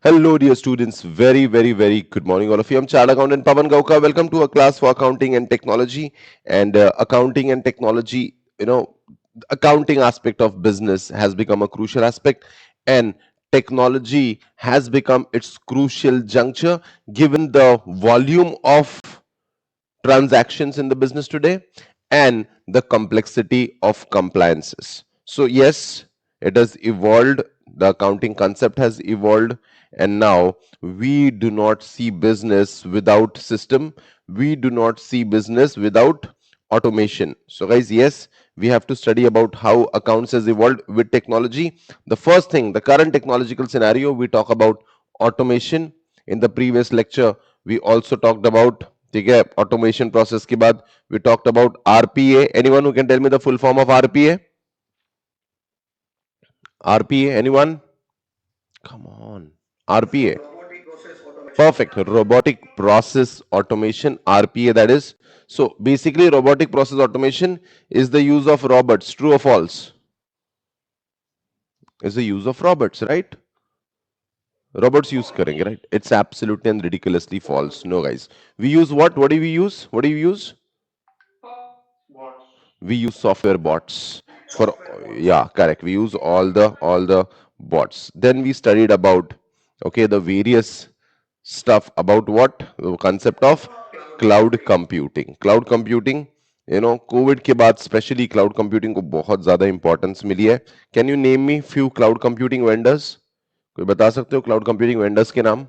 Hello, dear students. Very good morning, all of you. I'm Chartered Accountant Pavan Gauka. Welcome to a class for accounting and technology. And accounting and technology, the accounting aspect of business has become a crucial aspect, and technology has become its crucial juncture given the volume of transactions in the business today and the complexity of compliances. So, yes, it has evolved, the accounting concept has evolved, and now we do not see business without system, we do not see business without automation. So, guys, yes, we have to study about how accounts has evolved with technology. The first thing, the current technological scenario, we talk about automation. In the previous lecture, we also talked about, ठीक है, automation process के बाद we talked about RPA. Anyone who can tell me the full form of RPA? RPA, anyone? Come on. RPA. Perfect. Robotic process automation, RPA, that is. So basically, robotic process automation is the use of robots. True or false? Is the use of robots, right? Robots use करेंगे, right? It's absolutely and ridiculously false. No, guys. We use what? What do we use? What do you use? We use software bots for, yeah, correct, we use all the bots. Then we studied about, okay, the various stuff about what the concept of cloud computing. Covid के बाद specially cloud computing को बहुत ज्यादा importance मिली है. Can you name me few cloud computing vendors? कोई बता सकते हो क्लाउड कंप्यूटिंग वेंडर्स के नाम?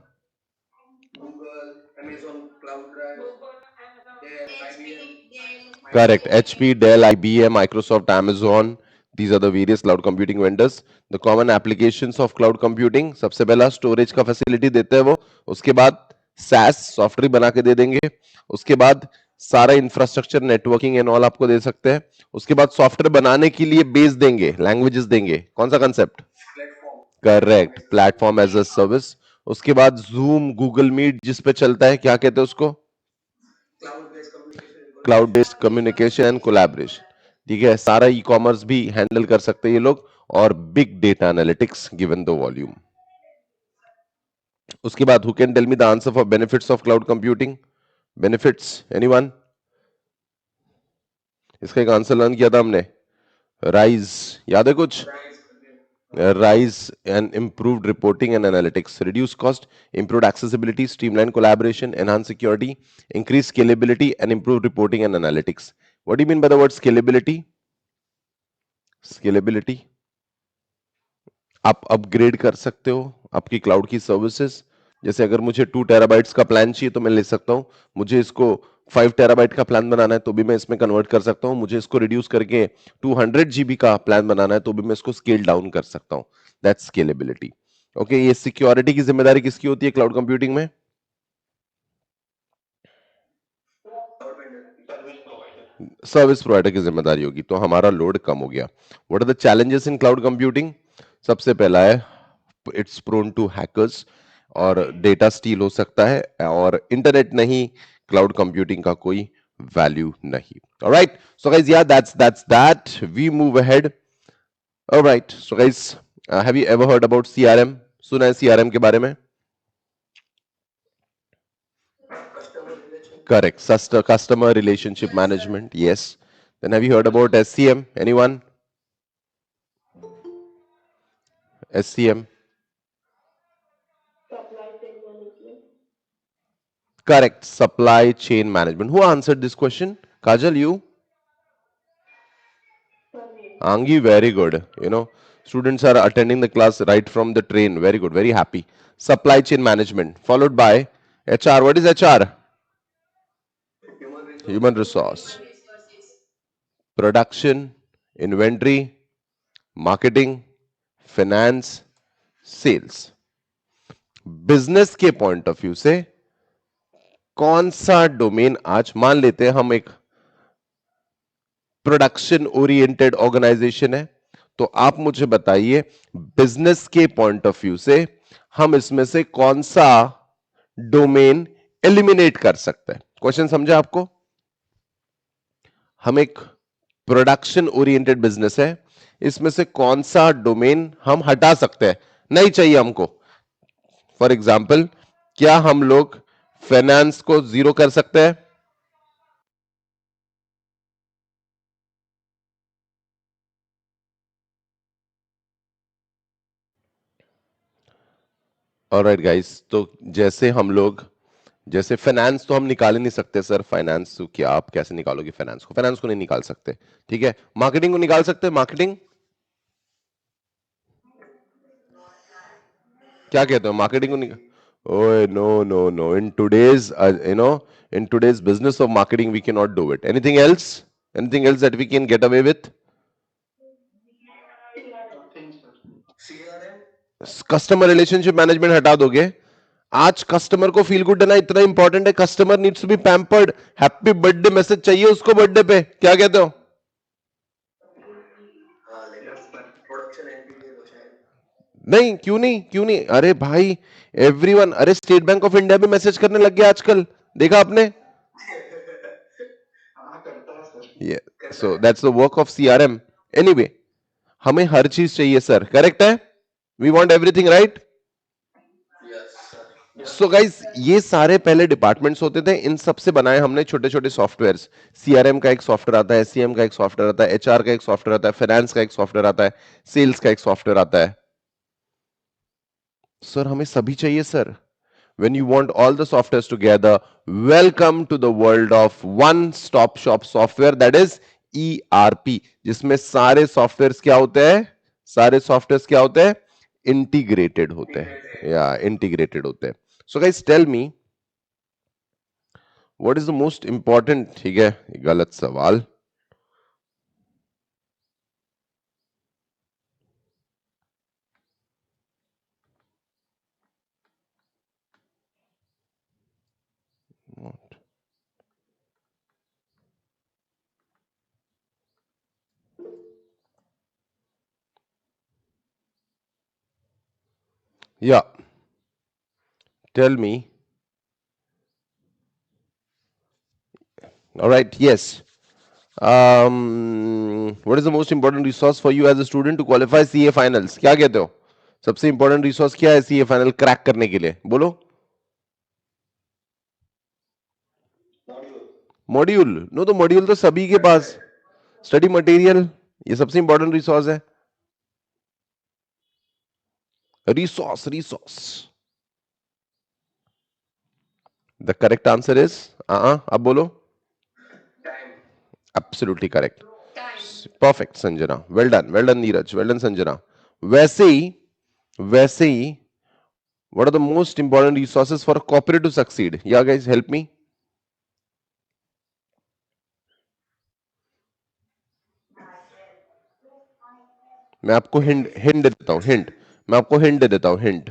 Correct. HP, Dell, IBM, Microsoft, Amazon. These are the various cloud computing vendors. The common applications of cloud computing. सबसे पहला storage का facility देते हैं वो. उसके बाद SaaS सॉफ्टवेयर बना के दे देंगे. उसके बाद सारा इंफ्रास्ट्रक्चर नेटवर्किंग एंड ऑल आपको दे सकते हैं. उसके बाद सॉफ्टवेयर बनाने के लिए बेस देंगे, लैंग्वेजेस देंगे. कौन सा concept? Correct, platform as a service. उसके बाद जूम, गूगल मीट जिस पे चलता है, क्या कहते हैं उसको? Cloud based communication and collaboration. ठीक है, सारा ई कॉमर्स भी हैंडल कर सकते हैं ये लोग, और big data analytics given the volume. उसके बाद who can tell me the answer for benefits of cloud computing? Benefits, anyone? इसका एक आंसर लर्न किया था हमने. राइज, याद है कुछ? Rise and improved reporting and analytics, reduce cost, improved accessibility, streamline collaboration, enhance security, increase scalability, and improve reporting and analytics. What do you mean by the word scalability? Scalability, आप upgrade कर सकते हो आपकी cloud की services. जैसे अगर मुझे 2 terabytes का प्लान चाहिए तो मैं ले सकता हूं. मुझे इसको 5 टेराबाइट का प्लान बनाना है तो भी मैं इसमें कन्वर्ट कर सकता हूं. मुझे इसको रिड्यूस करके 200 GB का प्लान बनाना है तो भी मैं इसको स्केल डाउन कर सकता हूं. That's scalability. ओके, ये सिक्योरिटी की जिम्मेदारी किसकी होती है क्लाउड कंप्यूटिंग में? सर्विस प्रोवाइडर की जिम्मेदारी होगी, तो हमारा लोड कम हो गया. What are the challenges in cloud computing? सबसे पहला है, इट्स प्रोन टू हैकर्स, और डेटा स्टील हो सकता है, और इंटरनेट नहीं, क्लाउड कंप्यूटिंग का कोई वैल्यू नहीं. Alright, so guys, yeah that's that. We move ahead. Alright, so guys, have you ever heard about CRM? सुना है सीआरएम के बारे में? Correct. Customer relationship management. Yes. Then have you heard about SCM? Anyone? SCM. Correct. Supply chain management. Who answered this question? Kajal, you? Angi, very good. Students are attending the class right from the train. Very good. Very happy. Supply chain management. Followed by HR. What is HR? Human resource. Production, inventory, marketing, finance, sales. Business के point of view से कौन सा domain, आज मान लेते हैं हम एक प्रोडक्शन ओरिएंटेड ऑर्गेनाइजेशन है, तो आप मुझे बताइए बिजनेस के पॉइंट ऑफ व्यू से हम इसमें से कौन सा डोमेन एलिमिनेट कर सकते हैं. क्वेश्चन समझा आपको? हम एक प्रोडक्शन ओरिएंटेड बिजनेस है, इसमें से कौन सा डोमेन हम हटा सकते हैं, नहीं चाहिए हमको. फॉर एग्जाम्पल, क्या हम लोग फाइनेंस को जीरो कर सकते हैं? ऑलराइट गाइस, तो जैसे हम लोग, जैसे फाइनेंस तो हम निकाल ही नहीं सकते सर। फाइनेंस क्या, आप कैसे निकालोगे फाइनेंस को? फाइनेंस को नहीं निकाल सकते, ठीक है। मार्केटिंग को निकाल सकते हैं? मार्केटिंग, क्या कहते हो, मार्केटिंग को निकाल? ओए no no no, in today's in today's business of marketing we cannot do it. Anything else? Anything else that we can get away with? Customer relationship management हटा दोगे? आज कस्टमर को फील गुड देना इतना important है। Customer needs to be pampered. Happy birthday message चाहिए उसको birthday पे, क्या कहते हो? नहीं, क्यों नहीं, क्यों नहीं? अरे भाई, एवरीवन, अरे स्टेट बैंक ऑफ इंडिया भी मैसेज करने लग गया आजकल, देखा आपने? So that's the work of CRM. Anyway, हमें हर चीज चाहिए सर, करेक्ट है? We want everything, right? So guys, ये सारे पहले डिपार्टमेंट्स होते थे, इन सब से बनाए हमने छोटे छोटे सॉफ्टवेयर्स। सीआरएम का एक सॉफ्टवेयर आता है, एससीएम का एक सॉफ्टवेयर आता है, एचआर का एक सॉफ्टवेयर आता है, फाइनेंस का एक सॉफ्टवेयर आता है, सेल्स का एक सॉफ्टवेयर आता है। सर हमें सभी चाहिए sir. When you want all the softwares together, welcome to the world of one stop shop software, that is ERP, जिसमें सारे सॉफ्टवेयर्स क्या होते हैं? सारे सॉफ्टवेयर्स क्या होते हैं? इंटीग्रेटेड होते हैं, या इंटीग्रेटेड होते हैं। So guys tell me, what is the most important? ठीक है, गलत सवाल। या tell me, alright, yes, what is the most important resource for you as a student to qualify CA finals? क्या कहते हो? सबसे इंपॉर्टेंट रिसोर्स क्या है सीए फाइनल क्रैक करने के लिए? बोलो। मॉड्यूल? नो, तो मॉड्यूल तो सभी के पास। स्टडी मटेरियल, ये सबसे इंपॉर्टेंट रिसोर्स है। Resource, resource, the correct answer is, अब बोलो। Absolutely correct, perfect Sanjana, well done, well done Neeraj, well done Sanjana. वैसे ही what are the most important resources for a corporate to succeed? Yeah guys, help me. मैं आपको hint hint दे देता हूं, hint, मैं आपको hint दे देता हूं, हिंट।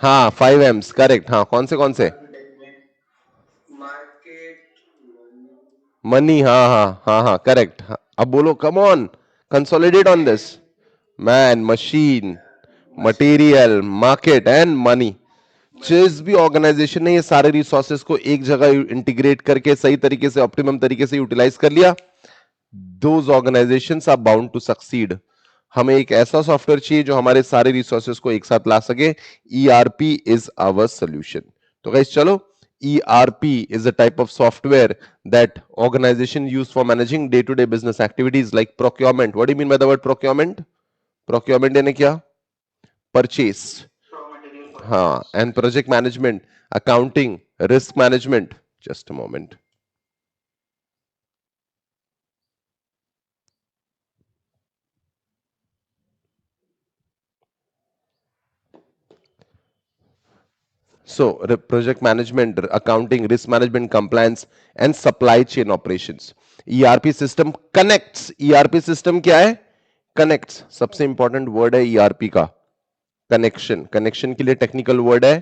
हाँ, 5 M's, करेक्ट। हाँ, कौन से? मनी, हाँ हाँ हाँ हाँ, करेक्ट। हाँ, अब बोलो, come on, consolidate on this. Man, machine, material, market and money. जिस भी ऑर्गेनाइजेशन ने ये सारे रिसोर्सेज को एक जगह इंटीग्रेट करके सही तरीके से, ऑप्टिमम तरीके से यूटिलाइज कर लिया, those organizations are bound to succeed. हमें एक ऐसा सॉफ्टवेयर चाहिए जो हमारे सारे रिसोर्सेज को एक साथ ला सके। ERP is our solution. तो गाइस चलो, ERP is a type of software that organization use for managing day-to-day business activities like procurement. What do you mean by the word procurement? Procurement यानी क्या? Purchase. हाँ, and project management, accounting, risk management. Just a moment. So, project management, accounting, risk management, compliance, and supply chain operations. ERP system connects. ERP system क्या है? Connects. सबसे important word है ERP का, connection. Connection के लिए technical word है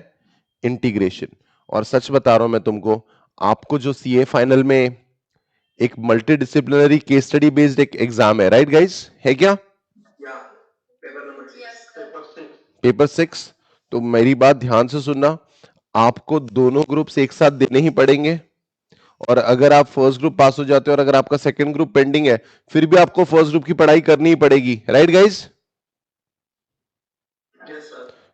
integration. और सच बता रहा हूं मैं तुमको, आपको जो सीए फाइनल में एक multi disciplinary case study based एक एग्जाम है, राइट गाइस, है क्या? पेपर 6। तो मेरी बात ध्यान से सुनना, आपको दोनों ग्रुप्स एक साथ देने ही पड़ेंगे, और अगर आप फर्स्ट ग्रुप पास हो जाते हो और अगर आपका सेकंड ग्रुप पेंडिंग है, फिर भी आपको फर्स्ट ग्रुप की पढ़ाई करनी ही पड़ेगी, राइट गाइज?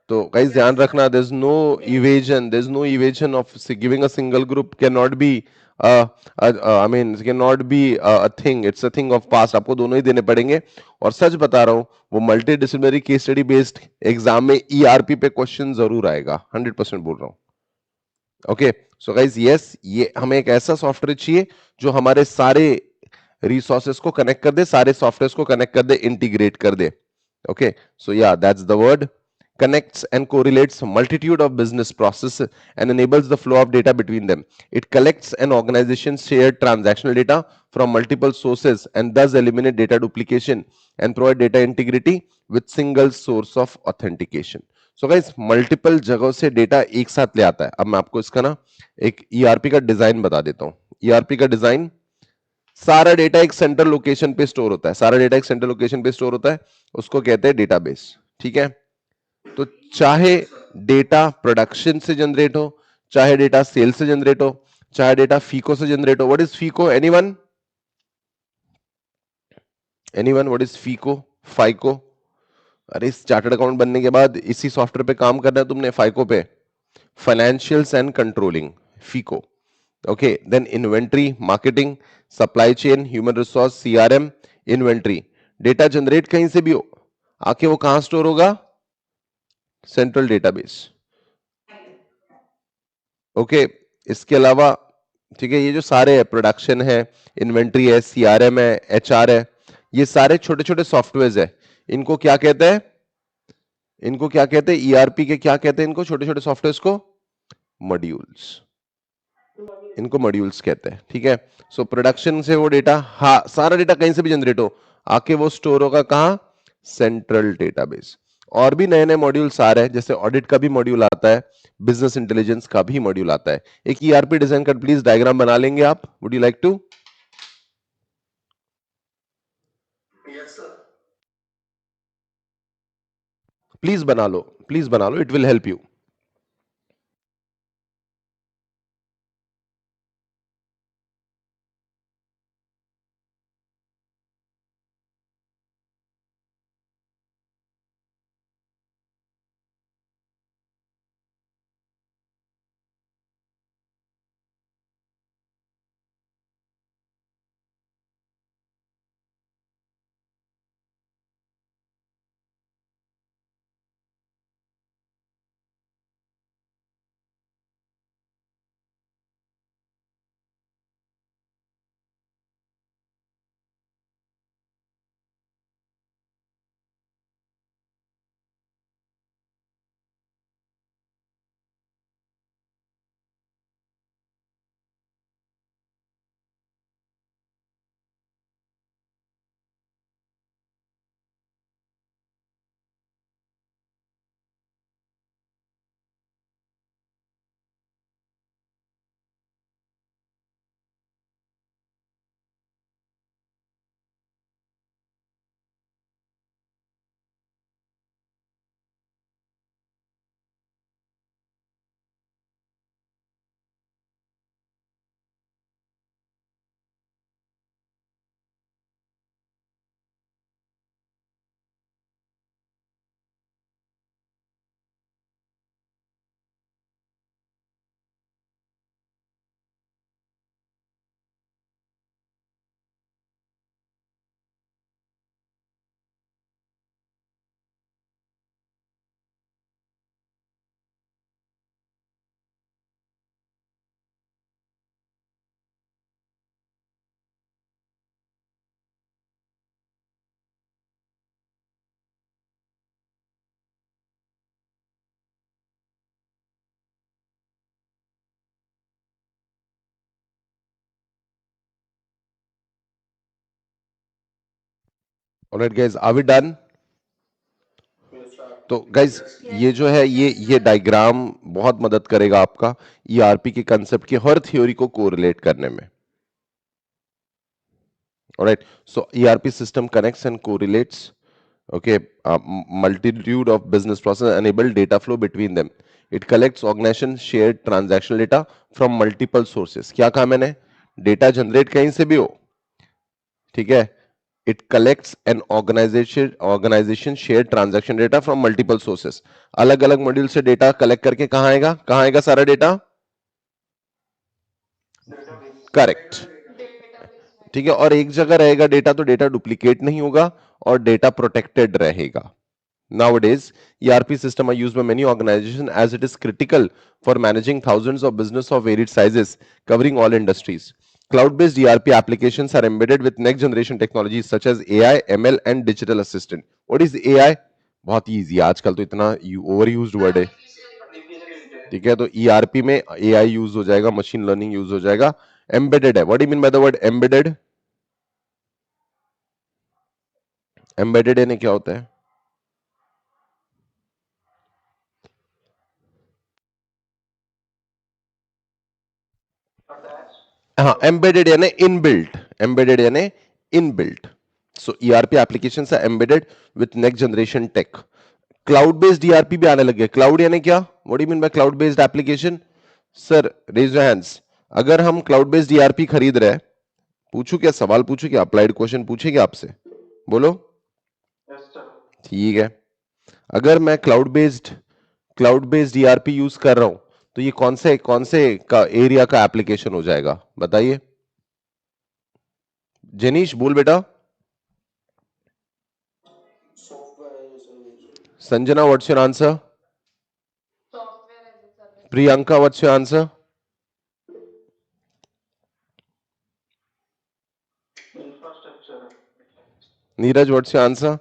तो गाइस ध्यान रखना, there is no evasion of giving a single group can not be I mean can not be a thing, it's a thing of past, आपको दोनों ही देने पड़ेंगे। और सच बता रहा हूं, वो multi disciplinary case study based exam में ईआरपी पे क्वेश्चन जरूर आएगा, 100% बोल रहा हूं। ओके, सो गाइज यस, ये हमें एक ऐसा सॉफ्टवेयर चाहिए जो हमारे सारे रिसोर्सेस को कनेक्ट कर दे, सारे सॉफ्टवेयर को कनेक्ट कर दे, इंटीग्रेट कर दे। Okay, so yeah, that's the word. Connects and correlates multitude of business processes and enables the flow of data between them. It collects an organization's shared transactional data from multiple sources and thus eliminate data duplication and provide data integrity with single source of authentication. So guys, multiple जगहों से data एक साथ ले आता है। अब मैं आपको इसका ना एक ईआरपी का डिजाइन बता देता हूँ। ईआरपी का डिजाइन, सारा डेटा एक सेंट्रल लोकेशन पे स्टोर होता है, सारा डेटा एक सेंट्रल लोकेशन पे स्टोर होता है, उसको कहते हैं डेटाबेस। ठीक है, तो चाहे डेटा प्रोडक्शन से जनरेट हो, चाहे डेटा सेल से जनरेट हो, चाहे डेटा फीको से जनरेट हो। What is FICO? Anyone? Anyone what is FICO? FICO? अरे इस चार्टर्ड अकाउंट बनने के बाद इसी सॉफ्टवेयर पे काम करना है तुमने, फाइको पे, financials and controlling, FICO. Okay, then inventory, marketing, supply chain, human resource, CRM, inventory. Data generate कहीं से भी हो, आके वो कहां स्टोर होगा? Central database. ओके, इसके अलावा ठीक है, ये जो सारे है, प्रोडक्शन है, इन्वेंट्री है, सीआरएम है, एचआर है, ये सारे छोटे छोटे सॉफ्टवेयर है। इनको क्या कहते हैं? इनको क्या कहते हैं? ईआरपी के क्या कहते हैं? इनको छोटे छोटे सॉफ्टवेयर को मॉड्यूल्स, इनको मॉड्यूल्स कहते हैं। ठीक है, सो प्रोडक्शन से वो डेटा, हाँ सारा डेटा कहीं से भी जनरेट हो, आके वो स्टोर होगा कहां? Central database. और भी नए नए मॉड्यूल्स आ रहे हैं, जैसे ऑडिट का भी मॉड्यूल आता है, बिजनेस इंटेलिजेंस का भी मॉड्यूल आता है। एक ईआरपी डिजाइन का प्लीज डायग्राम बना लेंगे आप? Would you like to? Please बना लो, प्लीज बना लो, it will help you. Alright guys, are we done? तो गाइज ये जो है, ये डायग्राम बहुत मदद करेगा आपका ईआरपी के कंसेप्ट की हर थ्योरी को कोरिलेट करने में। Alright, so ERP system connects and correlates, okay, multitude of business process enable data flow between them. It collects organization shared transactional data from multiple sources. क्या कहा मैंने? डेटा जनरेट कहीं से भी हो, ठीक है, it collects an organization share transaction data from multiple sources. अलग अलग मॉड्यूल से डेटा कलेक्ट करके कहां आएगा सारा डेटा? करेक्ट, ठीक है, और एक जगह रहेगा डेटा तो डेटा डुप्लीकेट नहीं होगा और डेटा प्रोटेक्टेड रहेगा। Nowadays, ERP systems are used by many organizations as it is critical for managing thousands of business of varied sizes, covering all industries. Cloud-based ERP applications are embedded with next-generation technologies such as AI, ML, and digital assistant. What is AI? बहुत easy है, आजकल तो इतना overused word है, ठीक है, तो ERP में AI यूज हो जाएगा, मशीन लर्निंग यूज हो जाएगा, embedded है. What do you mean by the word embedded? Embedded यानी क्या होता है? हाँ, embedded यानी इनबिल्ट, embedded यानी inbuilt. So ERP applications are embedded with next generation tech. Cloud based ERP भी आने लगे. Cloud यानी क्या? What do you mean by cloud based application? Sir, raise your hands. अगर हम cloud based ERP खरीद रहे हैं, पूछू क्या सवाल, पूछू क्या अप्लाइड क्वेश्चन पूछे क्या आपसे? बोलो. ठीक है. अगर मैं क्लाउड बेस्ड ईआरपी यूज कर रहा हूं तो ये कौन से का एरिया का एप्लीकेशन हो जाएगा बताइए? जेनीश बोल बेटा. Sanjana, what's your answer? Priyanka, what's your answer? Neeraj, what's your answer?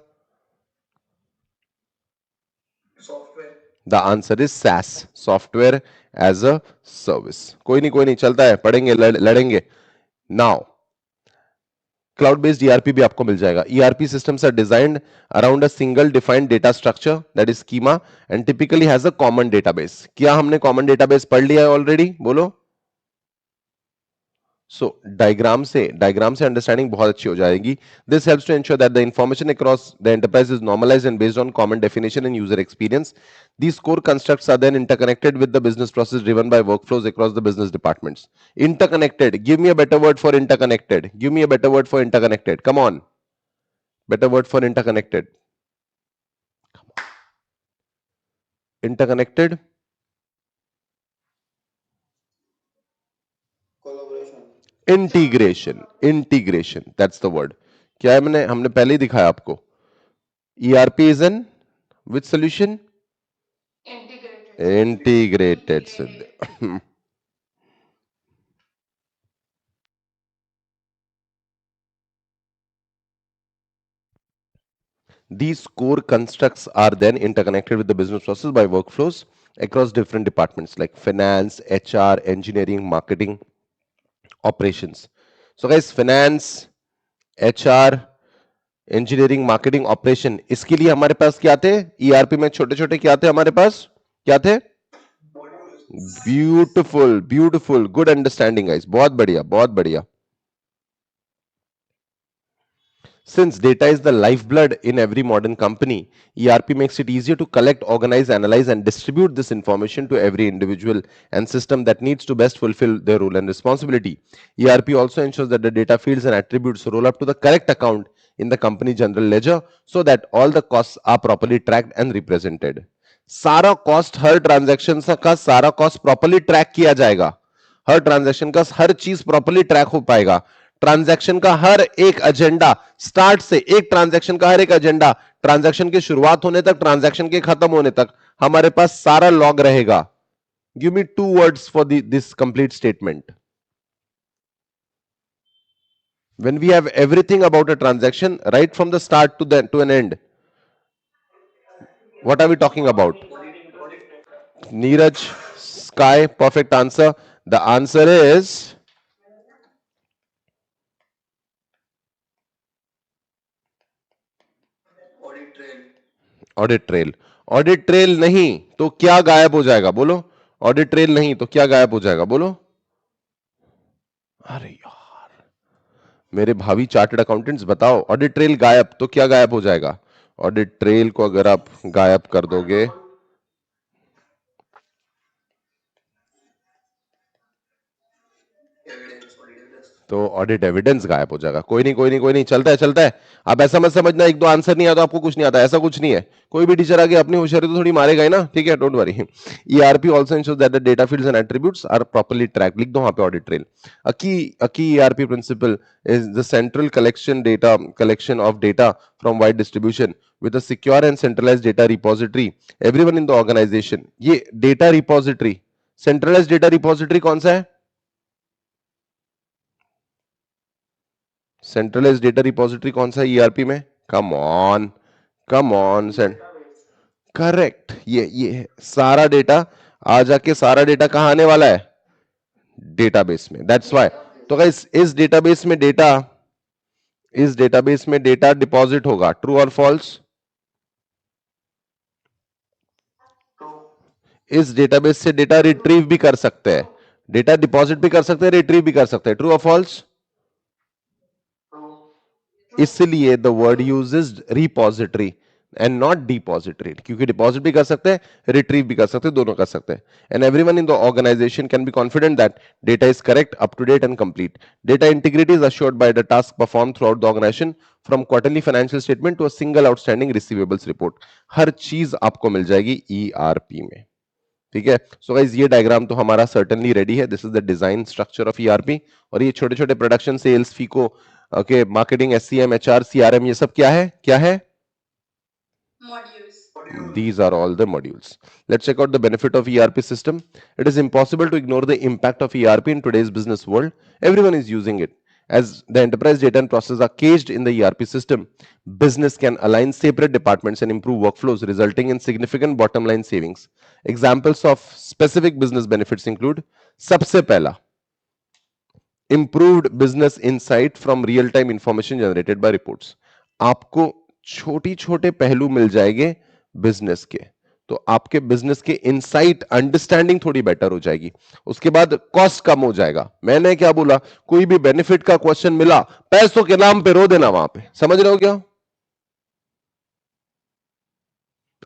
The answer is SaaS, software as a service. कोई नहीं चलता है, पढ़ेंगे, लड़ेंगे. नाउ क्लाउड बेस्ड ईआरपी भी आपको मिल जाएगा. ERP systems are designed around a single defined data structure that is schema and typically has a common database. क्या हमने कॉमन डेटाबेस पढ़ लिया है ऑलरेडी? बोलो. सो डायग्राम से अंडरस्टैंडिंग बहुत अच्छी हो जाएगी. This helps to ensure that the information across the enterprise is normalized and based on common definition and user experience. These core constructs are then interconnected with the business process driven by workflows across the business departments. Interconnected. Give me a better word for interconnected. Give me a better word for interconnected. Come on. Better word for interconnected. Interconnected. Integration that's the word. क्या है, हमने पहले ही दिखाया आपको. ERP is an which solution? Integrated. These core constructs are then interconnected with the business process by workflows across different departments like finance, HR, engineering, marketing, operations. So guys, finance, HR, engineering, marketing, operation, इसके लिए हमारे पास क्या थे? ERP में छोटे छोटे क्या थे हमारे पास? क्या थे? ब्यूटिफुल, गुड अंडरस्टैंडिंग गाइस, बहुत बढ़िया, बहुत बढ़िया. Since data is the lifeblood in every modern company, ERP makes it easier to collect, organize, analyze, and distribute this information to every individual and system that needs to best fulfill their role and responsibility. ERP also ensures that the data fields and attributes roll up to the correct account in the company general ledger so that all the costs are properly tracked and represented. सारा cost, हर transaction का सारा cost properly track किया जाएगा. हर transaction का हर चीज properly track हो पाएगा. Transaction का हर एक एजेंडा, स्टार्ट से एक ट्रांजैक्शन का हर एक एजेंडा, ट्रांजैक्शन की शुरुआत होने तक, ट्रांजैक्शन के खत्म होने तक हमारे पास सारा लॉग रहेगा. Give me 2 words for this complete statement. When we have everything about a transaction right from the start to an end, what are we talking about? Neeraj, Sky, perfect answer. The answer is audit trail. Audit trail नहीं तो क्या गायब हो जाएगा? बोलो. Audit trail नहीं तो क्या गायब हो जाएगा? बोलो. अरे यार, मेरे भावी चार्टर्ड अकाउंटेंट्स बताओ, ऑडिट ट्रेल गायब तो क्या गायब हो जाएगा? ऑडिट ट्रेल को अगर आप गायब कर दोगे, तो ऑडिट एविडेंस गायब हो जाएगा। कोई नहीं कोई नहीं कोई नहीं, चलता है चलता है। आप ऐसा मत समझना एक दो आंसर नहीं आता आपको कुछ नहीं आता, ऐसा कुछ नहीं है। कोई भी टीचर आगे अपनी होशियारी तो थोड़ी मारेगा ही ना, ठीक है, don't worry. ERP also ensures that the data fields and attributes are properly tracked, लिख दो वहां पे audit trail. a key ERP principle is the central collection of data from wide distribution with a secure and centralized data repository everyone in the organization। ये data repository, centralised data repository कौन सा है? Centralised data repository कौन सा है ERP में? Come on, come on cent, correct. ये है। सारा डेटा आ जाके सारा डेटा कहां आने वाला है? डेटाबेस में, दैट्स व्हाई। तो गाइस इस डेटाबेस में डेटा डिपॉजिट होगा, ट्रू और फॉल्स? इस डेटाबेस से डेटा रिट्रीव भी कर सकते हैं, डेटा डिपॉजिट भी कर सकते हैं, रिट्रीव भी कर सकते हैं, ट्रू और फॉल्स? इसलिए the word uses repository and not depository, क्योंकि डिपॉजिट भी कर सकते हैं, रिट्रीव भी कर सकते हैं, दोनों कर सकते हैं। And everyone in the organization can be confident that data is correct, up to date and complete. Data integrity is assured by the task performed throughout the organization from quarterly financial statement to a single outstanding receivables report। हर चीज आपको मिल जाएगी ERP में, ठीक है। So guys ये diagram तो हमारा certainly ready है, this is the design structure of ERP. और ये छोटे छोटे production, sales, FICO, okay, marketing, SCM, HR, CRM, ये सब क्या है? क्या है? These are all the modules. Let's check out the benefit of ERP system. It is impossible to ignore the impact of ERP in today's business world. Everyone is using it. As the enterprise data and processes are caged in the ERP system, business can align separate departments and improve workflows, resulting in significant bottom line savings. Examples of specific business benefits include: सबसे पहला, improved business insight from real time information generated by reports। आपको छोटी छोटे पहलू मिल जाएंगे business के, तो आपके बिजनेस के इनसाइट, अंडरस्टैंडिंग थोड़ी बेटर हो जाएगी। उसके बाद कॉस्ट कम हो जाएगा। मैंने क्या बोला? कोई भी बेनिफिट का क्वेश्चन मिला, पैसों के नाम पे रो देना वहां पे, समझ रहे हो क्या?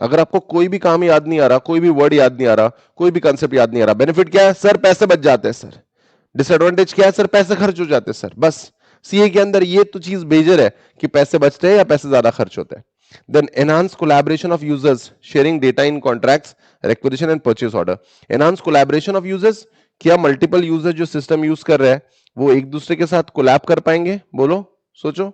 अगर आपको कोई भी काम याद नहीं आ रहा, कोई भी वर्ड याद नहीं आ रहा, कोई भी कंसेप्ट याद नहीं आ रहा, बेनिफिट क्या है? सर पैसे बच जाते हैं सर। डिसएडवांटेज क्या है? सर पैसे खर्च हो जाते हैं सर। बस सीए के अंदर ये तो चीज बेजर है कि पैसे बचते हैं या पैसे ज्यादा खर्च होते हैं। Then enhance collaboration of users, sharing data in contracts, requisition and purchase order। Enhance collaboration of users, क्या मल्टीपल यूजर जो सिस्टम यूज कर रहे हैं वो एक दूसरे के साथ कोलैब कर पाएंगे? बोलो, सोचो।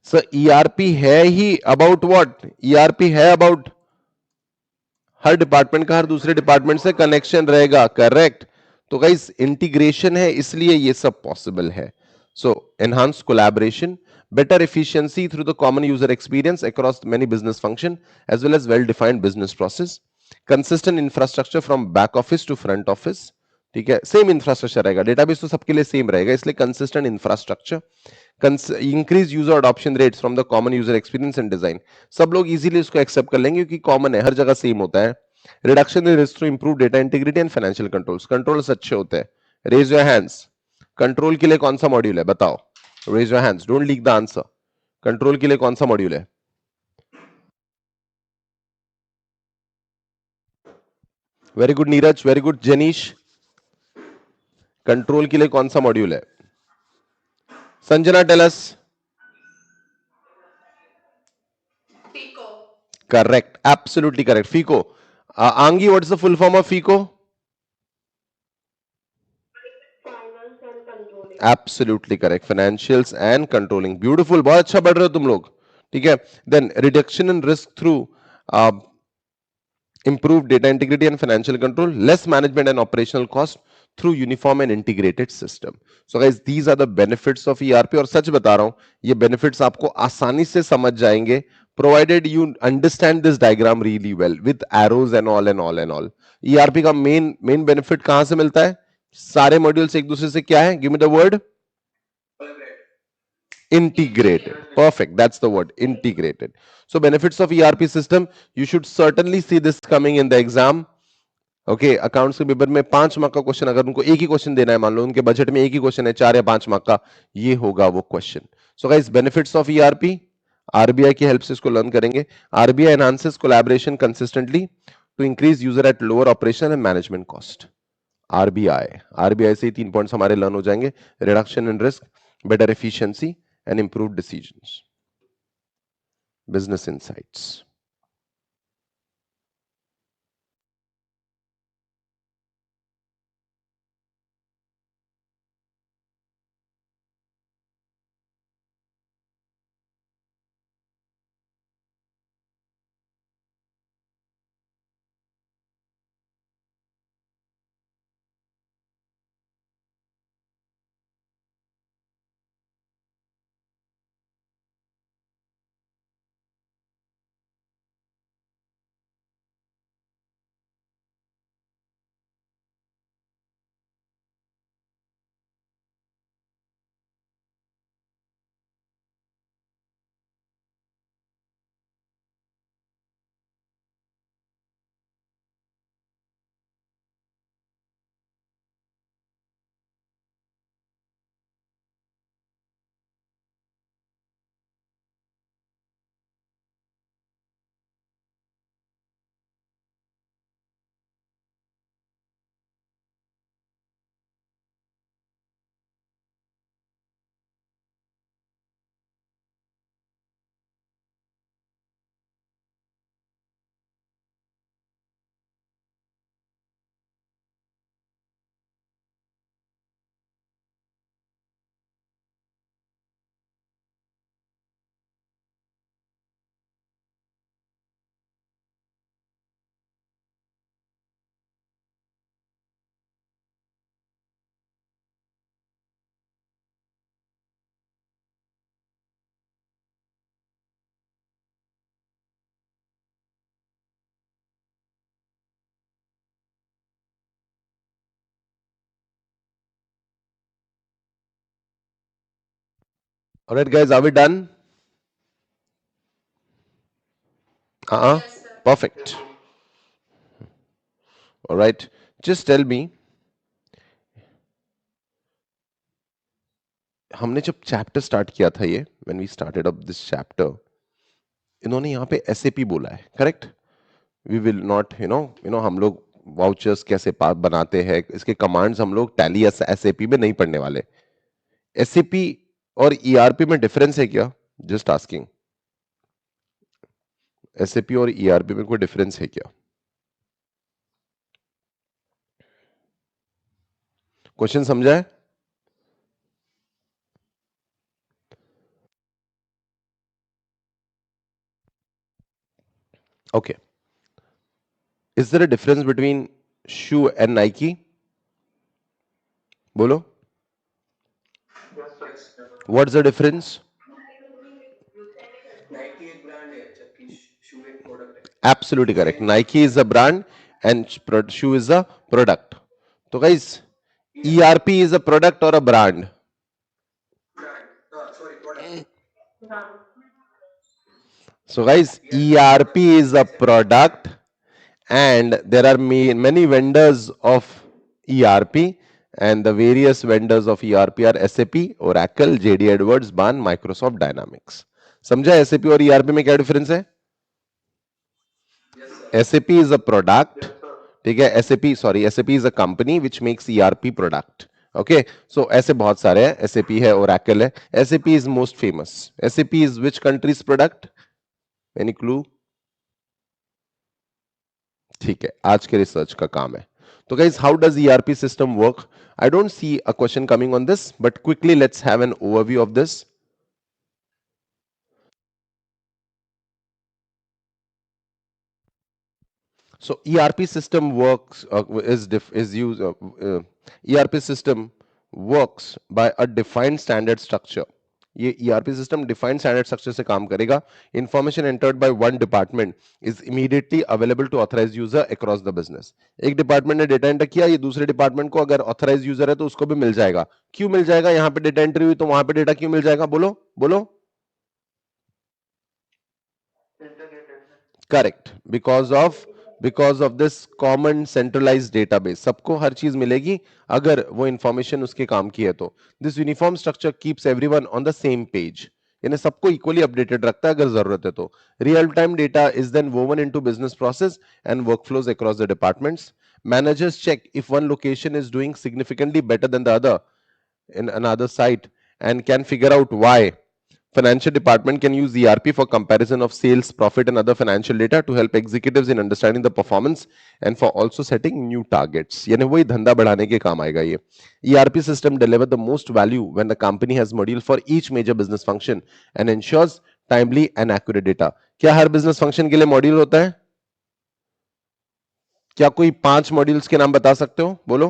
सर ईआरपी है ही अबाउट व्हाट? ईआरपी है अबाउट हर डिपार्टमेंट का हर दूसरे डिपार्टमेंट से कनेक्शन रहेगा, करेक्ट। तो गाइस इंटीग्रेशन है, इसलिए ये सब पॉसिबल है। So enhance collaboration, better efficiency through the common user experience across many business function as well as well defined business process, consistent infrastructure from back office to front office, ठीक है, same infrastructure रहेगा, database तो सबके लिए same रहेगा, इसलिए consistent infrastructure. Increase user adoption rates from the common user experience and design, सब लोग इजीली इसको एक्सेप्ट कर लेंगे क्योंकि कॉमन है, हर जगह सेम होता है। Reduction in risk through improve data integrity and financial controls, controls अच्छे होते हैं। रेज योर हैंड्स, कंट्रोल के लिए कौन सा मॉड्यूल है बताओ? Raise your hands, don't leak the answer. Control के लिए कौन सा मॉड्यूल है? Very good Neeraj, very good Janish. Control के लिए कौन सा मॉड्यूल है? Sanjana tell us. Correct, absolutely correct, FICO. Angi, what is the full form of FICO? Absolutely correct, financials and controlling. Beautiful, बहुत अच्छा पढ़ रहे हो तुम लोग, ठीक है। Then reduction in risk through improve data integrity and financial control, less management and operational cost through uniform and integrated system। So guys, these are the benefits of ERP। और सच बता रहा हूं, ये benefits आपको आसानी से समझ जाएंगे provided you understand this diagram really well with arrows and all and all and all। ERP का main benefit कहां से मिलता है? सारे मॉड्यूल्स एक दूसरे से क्या है? Give me the word. Integrated, perfect, that's the word, integrated। So benefits of ERP system, you should certainly see this coming in the exam। Okay, accounts के पेपर में 5 मार्क का क्वेश्चन, अगर उनको एक ही क्वेश्चन देना है, मान लो उनके बजट में एक ही क्वेश्चन है 4 या 5 मार्क का, ये होगा वो question. So guys, benefits of ERP, RBI की हेल्प से इसको लर्न करेंगे। RBI enhances collaboration consistently to increase user at lower operation and management cost. RBI से ही 3 पॉइंट्स हमारे लर्न हो जाएंगे। Reduction in risk, better efficiency and improved decisions, business insights. All right, guys, are we done? Perfect. All right, just tell me, हमने जब chapter start किया था ये, when we started up this chapter, इन्होंने यहाँ पे एसएपी बोला है, करेक्ट? वी विल नॉट हम लोग वाउचर्स कैसे बनाते हैं, इसके कमांड्स हम लोग टैली एसएपी में नहीं पढ़ने वाले। एसएपी और ईआरपी में डिफरेंस है क्या? Just asking. एसएपी और ईआरपी में कोई डिफरेंस है क्या? क्वेश्चन समझा है? Okay, is there a difference between shoe and Nike? बोलो, what's the difference? Absolutely correct. Nike is a brand and shoe is a product. So guys, ERP is a product or a brand? So guys, ERP is a product and there are many vendors of ERP, and the various vendors of ERP are SAP, Oracle, JD Edwards, BAN, Microsoft Dynamics. समझा SAP और ERP में क्या difference है? SAP is a product, ठीक है? SAP is a company which makes ERP product. Okay, so ऐसे बहुत सारे हैं, SAP है, Oracle है. SAP is most famous. SAP is which country's product? Any clue? ठीक है, आज के रिसर्च का काम है. तो guys, how does ERP system work? I don't see a question coming on this, but quickly let's have an overview of this. So ERP system works ERP system works by a defined standard structure. ये ERP system defined standard structure से काम करेगा. Information entered by one department is immediately available to authorized user across the business. एक department ने data enter किया, ये दूसरे department को अगर ऑथराइज यूजर है तो उसको भी मिल जाएगा. क्यों मिल जाएगा? यहाँ पे डेटा एंट्री हुई तो वहां पे डेटा क्यों मिल जाएगा? बोलो बोलो. Correct, because of this common centralised database. सबको हर चीज मिलेगी अगर वो इंफॉर्मेशन उसके काम की है तो. This uniform structure keeps everyone on the same page. इन्हें सबको इक्वली अपडेटेड रखता है अगर जरूरत है तो. Real time data is then woven into business process and workflows across the departments. Managers check if one location is doing significantly better than the other in another site and can figure out why. Financial department can use ERP for comparison of sales, profit, and other financial data to help executives in understanding the performance and for also setting new targets. यानी वही धंधा बढ़ाने के काम आएगा ये. ERP system deliver the most value when the company has module for each major business function and ensures timely and accurate data. क्या हर business function के लिए मॉड्यूल होता है? क्या कोई 5 मॉड्यूल्स के नाम बता सकते हो? बोलो.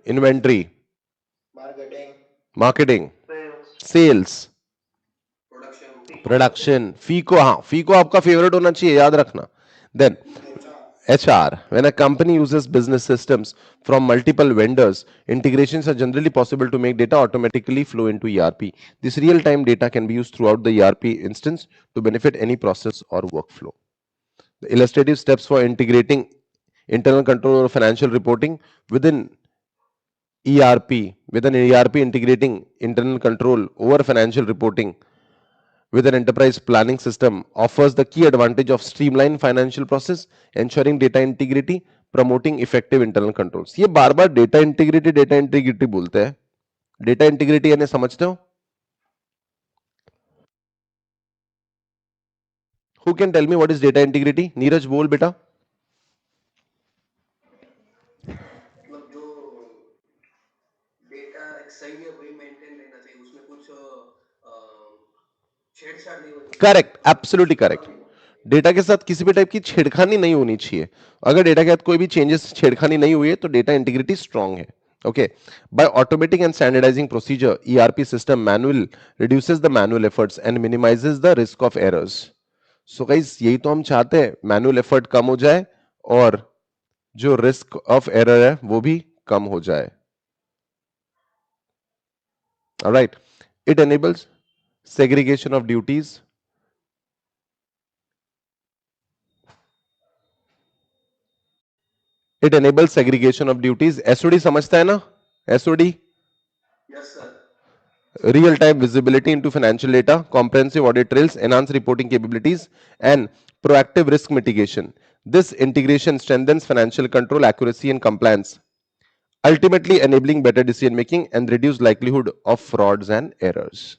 Inventory, marketing, sales, production. FICO, हाँ फीको आपका फेवरेट होना चाहिए, याद रखना. Then HR. When a company uses business systems from multiple vendors, integrations are generally possible to make data automatically flow into ERP. This real-time data can be used throughout the ERP instance to benefit any process or workflow. The illustrative steps for integrating internal control or financial reporting within ERP, with an ERP integrating internal control over financial reporting with an enterprise planning system offers the key advantage of streamlined financial process, ensuring data integrity, promoting effective internal controls. ये बार बार data integrity बोलते हैं. Data integrity यानी समझते हो? Who can tell me what is data integrity? Neeraj बोल बेटा. Correct, absolutely correct. Data के साथ किसी भी टाइप की छेड़खानी नहीं होनी चाहिए. अगर डेटा के साथ कोई भी चेंजेस, छेड़खानी नहीं हुई है तो डेटा इंटीग्रिटी स्ट्रांग है. Okay, by automating and standardizing procedure, ERP system manual reduces the manual efforts and minimizes the risk of errors. So guys, यही तो हम चाहते हैं, manual effort कम हो जाए और जो risk of error है वो भी कम हो जाए. All right, it enables segregation of duties. It enables segregation of duties. SOD समझता है ना? SOD. Yes, sir. Real-time visibility into financial data, comprehensive audit trails, enhanced reporting capabilities, and proactive risk mitigation. This integration strengthens financial control, accuracy, and compliance, ultimately enabling better decision making and reduced likelihood of frauds and errors.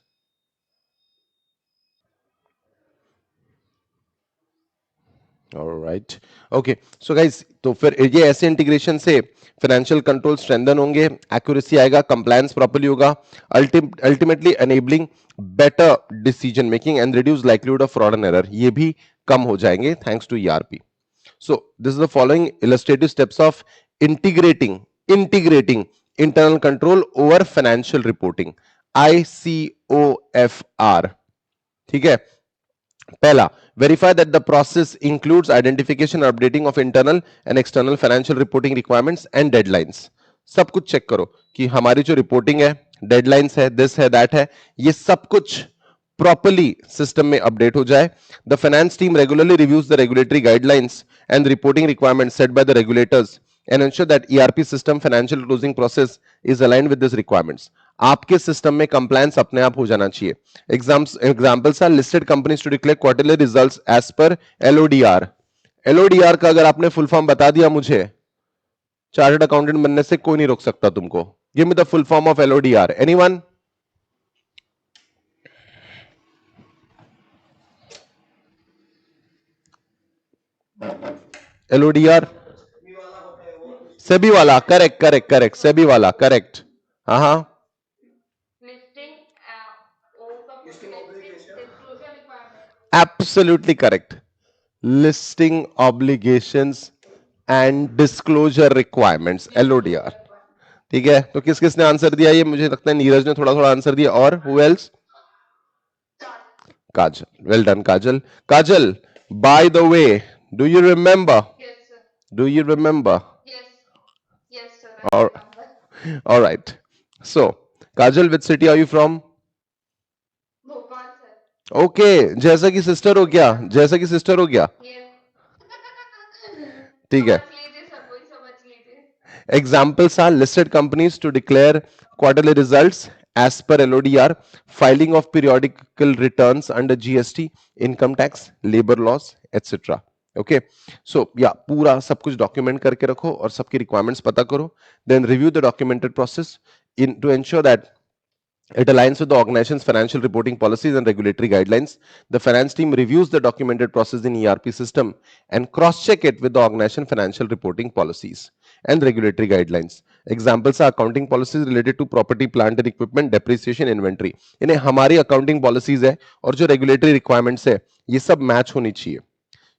Alright. Okay. So guys, तो फिर ये ऐसे integration से financial control strengthen होंगे, accuracy आएगा, compliance properly होगा, ultimately enabling better decision making and reduce likelihood of fraud and error. ये भी कम हो जाएंगे thanks to ERP. So this is the following illustrative steps of integrating internal control over financial reporting. ICOFR. ठीक है. पहला, verify that the process includes identification and updating of internal and external financial reporting requirements and deadlines. सब कुछ check करो कि हमारी जो reporting है, डेडलाइंस है, दिस है, दैट है, ये सब कुछ प्रॉपरली सिस्टम में अपडेट हो जाए. The finance team regularly reviews the regulatory guidelines and reporting requirements set by the regulators and ensure that ERP system financial closing process is aligned with these requirements. आपके system में compliance अपने आप हो जाना चाहिए. Examples are listed companies to declare quarterly results as per LODR. LODR का अगर आपने फुल फॉर्म बता दिया मुझे, चार्टर्ड अकाउंटेंट बनने से कोई नहीं रोक सकता तुमको. Give me the full form of LODR. Anyone? LODR SEBI वाला. करेक्ट सेबी वाला. करेक्ट. हाँ. Absolutely correct. Listing obligations and disclosure requirements, LODR. ठीक है. तो किस किसने आंसर दिया? ये मुझे लगता है नीरज ने थोड़ा थोड़ा आंसर दिया. और who else? Kajal. Well done, Kajal. Kajal, by the way, do you remember? Yes, sir. Do you remember? Yes. Yes, sir. All right. So, Kajal, which city are you from? Bhopal, sir. Okay. जैसा कि sister हो गया. जैसा कि sister हो गया. ठीक है. Examples are listed companies to declare quarterly results as per LODR, filing of periodical returns under GST, income tax, labor laws, etc. Okay, so yeah, पूरा सब कुछ document करके रखो और सबकी requirements पता करो. Then review the documented process in to ensure that it aligns with the organization's financial reporting policies and regulatory guidelines. The finance team reviews the documented process in ERP system and cross-check it with the organization financial reporting policies and regulatory guidelines. Examples are accounting policies related to property, plant and equipment, depreciation, inventory. इन्हें हमारी accounting policies है और जो regulatory requirements है ये सब match होनी चाहिए.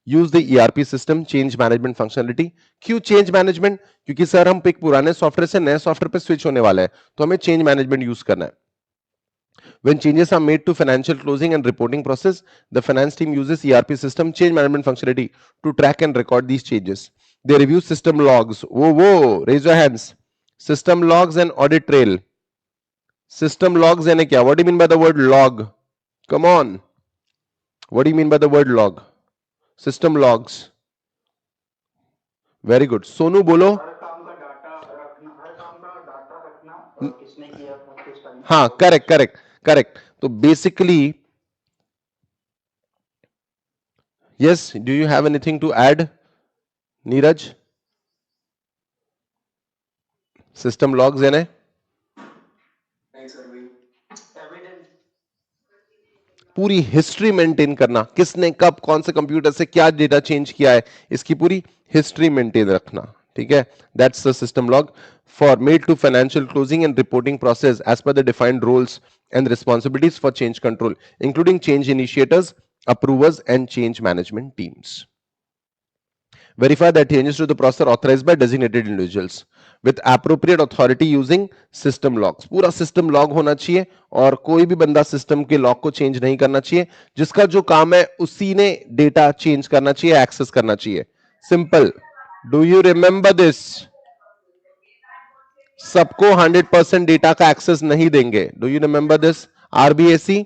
Use the ERP system change management functionality. क्यों change management? क्योंकि सर हम एक पुराने सॉफ्टवेयर से नए सॉफ्टवेयर पे स्विच होने वाला है तो हमें change management यूज करना है. When changes are made to financial closing and reporting process, the finance team uses ERP system change management functionality to track and record these changes. They review system logs. Whoa, raise your hands. System logs and audit trail. System logs यानी क्या? What do you mean by the word log? Come on. What do you mean by the word log? System logs. Very good. Sonu बोलो. हाँ, correct. तो basically, yes, do you have anything to add, Neeraj? System logs यानी पूरी history maintain करना, किसने कब कौन से कंप्यूटर से क्या डेटा चेंज किया है, इसकी पूरी हिस्ट्री मेंटेन रखना. ठीक है, that's the system log for made to financial closing and reporting process as per the defined roles and responsibilities for change control including change initiators, approvers and change management teams. Verify that changes to the process are authorized by designated individuals with appropriate authority using system logs. पूरा system log होना चाहिए और कोई भी बंदा system के log को change नहीं करना चाहिए. जिसका जो काम है उसी ने data change करना चाहिए, access करना चाहिए. Simple. Do you remember this? सबको 100% data का access नहीं देंगे. Do you remember this? RBAC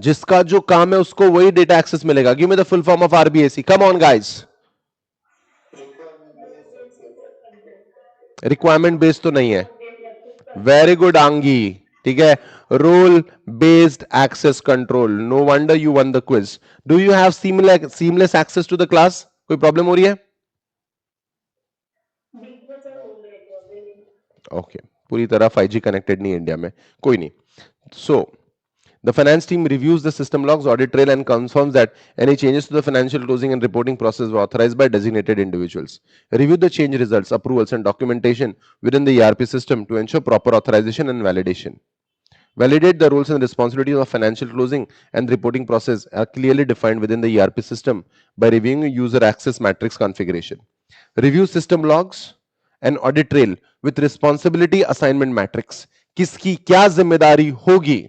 जिसका जो काम है उसको वही डेटा एक्सेस मिलेगा. Give me the full form of RBAC. Come on guys. Requirement based तो नहीं है. Very good Angi. ठीक है, role based access control. No wonder you won the quiz. Do you have seamless access to the class? कोई problem हो रही है? Okay, पूरी तरह 5G कनेक्टेड नहीं इंडिया में, कोई नहीं. सो the finance team reviews the system logs, audit trail, and confirms that any changes to the financial closing and reporting process were authorized by designated individuals. Review the change results, approvals, and documentation within the ERP system to ensure proper authorization and validation. Validate the roles and responsibilities of financial closing and reporting process are clearly defined within the ERP system by reviewing user access matrix configuration. Review system logs and audit trail with responsibility assignment matrix. किसकी क्या जिम्मेदारी होगी?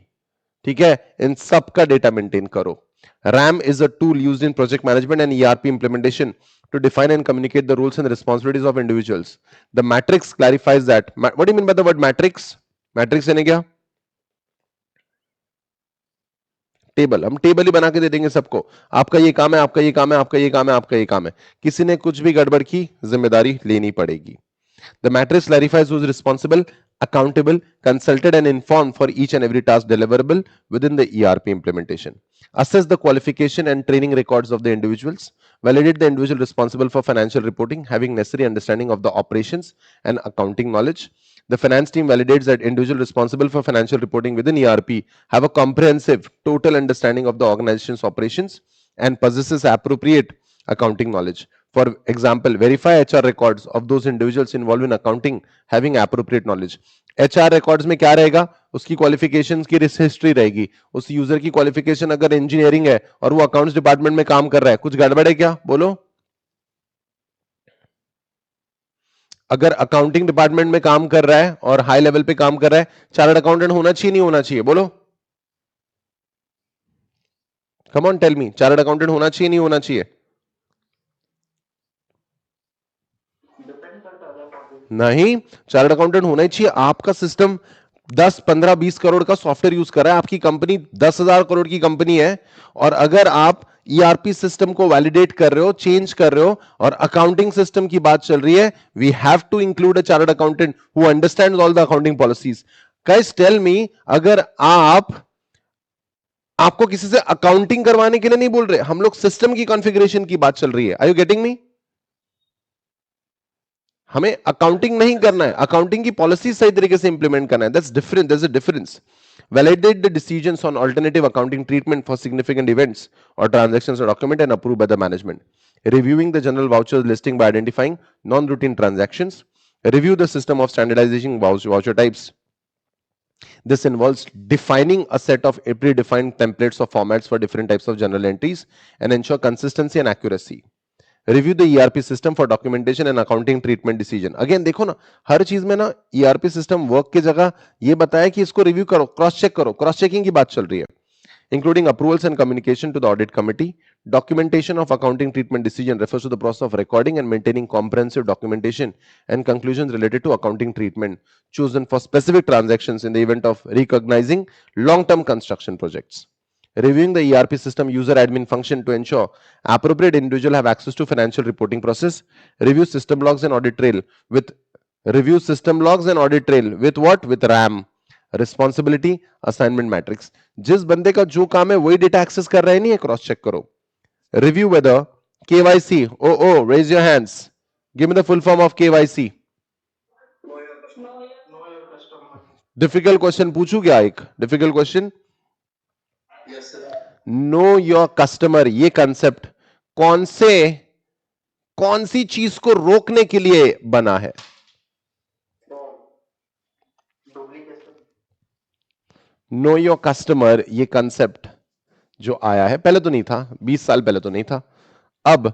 ठीक है, इन सब का data maintain करो. RAM is a tool used in project management and ERP implementation to define and communicate the roles and responsibilities of individuals. The matrix clarifies that. What do you mean by the word matrix? Matrix यानी क्या? Table. हम table ही बना के दे देंगे सबको. आपका ये काम है, आपका ये काम है, आपका ये काम है, आपका ये काम है. किसी ने कुछ भी गड़बड़ की जिम्मेदारी लेनी पड़ेगी. The matrix clarifies who is responsible, accountable, consulted, and informed for each and every task deliverable within the ERP implementation. Assess the qualification and training records of the individuals. Validate the individual responsible for financial reporting, having necessary understanding of the operations and accounting knowledge. The finance team validates that individual responsible for financial reporting within ERP have a comprehensive, total understanding of the organization's operations and possesses appropriate accounting knowledge. For example, verify HR records of those individuals involved in accounting having appropriate knowledge. HR records में क्या रहेगा? उसकी qualifications की history रहेगी. उस user की qualification अगर engineering है और वो अकाउंट्स डिपार्टमेंट में काम कर रहा है, कुछ गड़बड़ है क्या? बोलो. अगर अकाउंटिंग डिपार्टमेंट में काम कर रहा है और हाई लेवल पे काम कर रहा है, चार्टर्ड अकाउंटेंट होना चाहिए नहीं होना चाहिए? बोलो. Come on tell me, chartered accountant होना चाहिए नहीं होना चाहिए? नहीं, चार्टर्ड अकाउंटेंट होना ही चाहिए. आपका सिस्टम 10, 15, 20 करोड़ का सॉफ्टवेयर यूज कर रहा है. आपकी कंपनी 10,000 करोड़ की कंपनी है और अगर आप ईआरपी सिस्टम को वैलिडेट कर रहे हो, चेंज कर रहे हो, और अकाउंटिंग सिस्टम की बात चल रही है, we have to include a chartered accountant who understands all the accounting policies. Guys tell me, अगर आपको किसी से अकाउंटिंग करवाने के लिए नहीं बोल रहे, हम लोग सिस्टम की कॉन्फ़िगरेशन की बात चल रही है। Are you getting me? हमें अकाउंटिंग नहीं करना है, अकाउंटिंग की पॉलिसी सही तरीके से इंप्लीमेंट करना है। That's different, there is a difference. Validate the decisions on alternative accounting treatment for significant events or transactions are documented and approved by the management. Reviewing the general vouchers listing by identifying non-routine transactions. Review the system of standardizing voucher types. This involves defining a set of predefined templates or formats for different types of journal entries and ensure consistency and accuracy. Review the ERP system for documentation and accounting treatment decision. Again देखो ना, हर चीज में ना ERP system work की जगह ये बताया कि इसको review करो, cross check करो, cross checking की बात चल रही है. Including approvals and communication to the audit committee. Documentation of accounting treatment decision refers to the process of recording and maintaining comprehensive documentation and conclusions related to accounting treatment chosen for specific transactions in the event of recognizing long-term construction projects. Reviewing the ERP system user admin function to ensure appropriate individual have access to financial reporting process. Review system logs and audit trail with what? With RAM. Responsibility assignment matrix. जिस बंदे का जो काम है वही data access कर रहा है नहीं है, क्रॉस चेक करो. Review whether KYC, oh raise your hands, give me the full form of KYC. Difficult question पूछू क्या? एक difficult question. Know your customer, ये कंसेप्ट कौन सी चीज को रोकने के लिए बना है? नो योर कस्टमर, ये कंसेप्ट जो आया है, पहले तो नहीं था, 20 साल पहले तो नहीं था. अब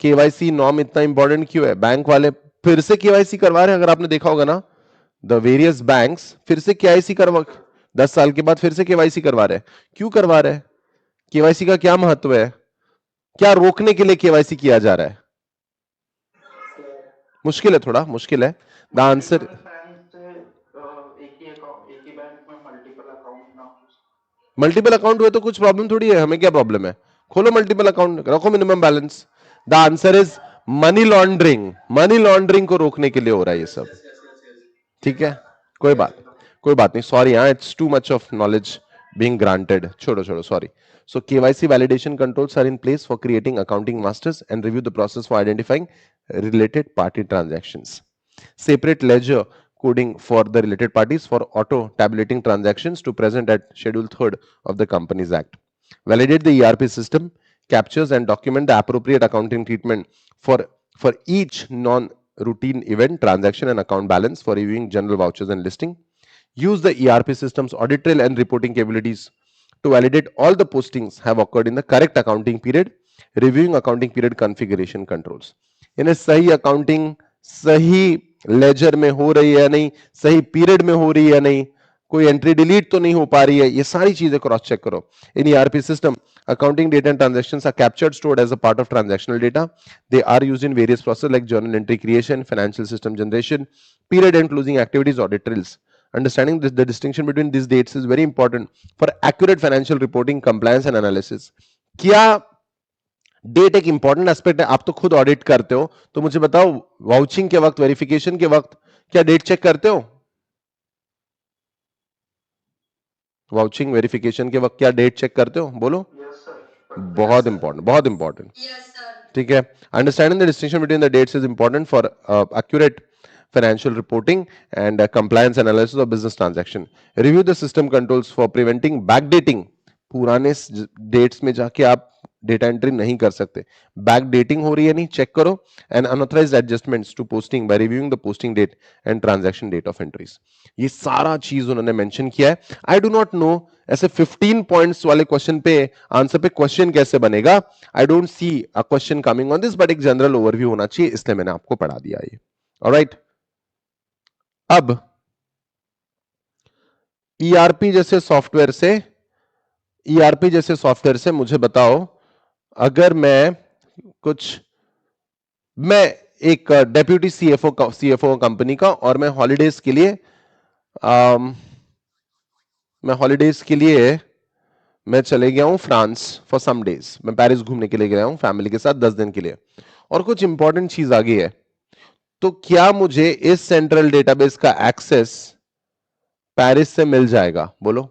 केवाईसी नॉर्म इतना इंपॉर्टेंट क्यों है? बैंक वाले फिर से केवाईसी करवा रहे हैं. अगर आपने देखा होगा ना, द वेरियस बैंक्स फिर से केवाईसी करवा, 10 साल के बाद फिर से केवाईसी करवा रहे हैं. क्यों करवा रहे हैं? केवाईसी का क्या महत्व है? क्या रोकने के लिए केवाईसी किया जा रहा है? मुश्किल है, थोड़ा मुश्किल है. द आंसर, मल्टीपल अकाउंट हुए तो कुछ प्रॉब्लम थोड़ी है, हमें क्या प्रॉब्लम है? खोलो मल्टीपल अकाउंट, रखो minimum balance. The answer is money laundering. Money laundering को रोकने के लिए हो रहा है ये सब. ठीक है, कोई बात नहीं. सॉरी, हाँ, it's too much of knowledge being granted. छोड़ो, sorry. So KYC validation controls are in place for creating accounting masters and review the process for identifying related party transactions. Separate ledger coding for the related parties for auto tabulating transactions to present at Schedule 3rd of the Companies Act. Validate the ERP system, captures and document the appropriate accounting treatment for each non-routine event, transaction and account balance for reviewing general vouchers and listing. Use the ERP system's audit trail and reporting capabilities to validate all the postings have occurred in the correct accounting period. Reviewing accounting period configuration controls. इन्हें सही accounting सही laser में हो रही है या नहीं, सही पीरियड में हो रही है या नहीं, कोई एंट्री डिलीट तो नहीं हो पा रही है, ये सारी चीजें क्रॉस चेक करो. इन ERP system, accounting data and transactions are captured, stored as a part of transactional data. They are used in various processes like journal entry creation, financial system generation, period end closing activities, audit trails. Understanding the distinction between these dates is very important for accurate financial reporting, compliance and analysis. क्या date एक important aspect है? आप तो खुद audit करते हो, तो मुझे बताओ, वाउचिंग के वक्त, वेरिफिकेशन के वक्त क्या डेट चेक करते हो? वाउचिंग वेरिफिकेशन के वक्त क्या डेट चेक करते हो? बोलो. बहुत इंपॉर्टेंट, बहुत इंपॉर्टेंट. ठीक है. Understanding the distinction between the dates is important for accurate financial reporting and compliance analysis of business transaction. Review the system controls for preventing backdating. पुराने डेट्स में जाके आप डेटा एंट्री नहीं कर सकते. बैकडेटिंग हो रही है नहीं, चेक करो. And unauthorised adjustments to posting by reviewing the posting date and transaction date of entries. ये सारा चीज उन्होंने मेंशन किया है. आई डू नॉट नो ऐसे 15 पॉइंट्स वाले क्वेश्चन पे आंसर पे क्वेश्चन कैसे बनेगा. I don't see a question coming on this, but एक जनरल ओवरव्यू होना चाहिए, इसलिए मैंने आपको पढ़ा दिया ये. ऑलराइट. अब ईआरपी जैसे सॉफ्टवेयर से मुझे बताओ, अगर मैं एक डेप्यूटी सीएफओ कंपनी का, और मैं हॉलीडेज के लिए मैं चले गया हूं फ्रांस फॉर सम डेज, मैं पेरिस घूमने के लिए गया हूं फैमिली के साथ 10 दिन के लिए, और कुछ इंपॉर्टेंट चीज आ गई है, तो क्या मुझे इस सेंट्रल डेटाबेस का एक्सेस पेरिस से मिल जाएगा? बोलो,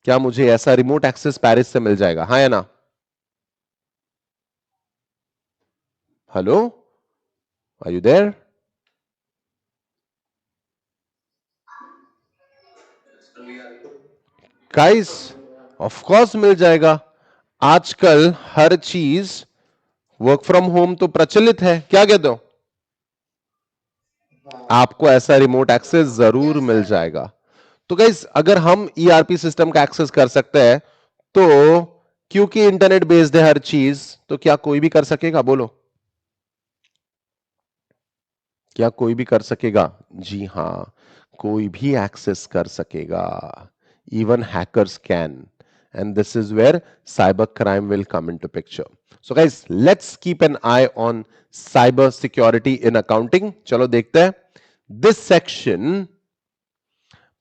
क्या मुझे ऐसा रिमोट एक्सेस पेरिस से मिल जाएगा, हाँ या ना? Hello, are you there? Guys, of course मिल जाएगा। आजकल हर चीज वर्क फ्रॉम होम तो प्रचलित है, क्या कहते हो? आपको ऐसा रिमोट एक्सेस जरूर मिल जाएगा। तो गाइस, अगर हम ईआरपी सिस्टम का एक्सेस कर सकते हैं, तो क्योंकि इंटरनेट बेस्ड है हर चीज, तो क्या कोई भी कर सकेगा? बोलो, क्या कोई भी कर सकेगा? जी हां, कोई भी एक्सेस कर सकेगा। Even hackers can, and this is where cyber crime will come into picture. So guys, let's keep an eye on cyber security in accounting. चलो देखते हैं। This section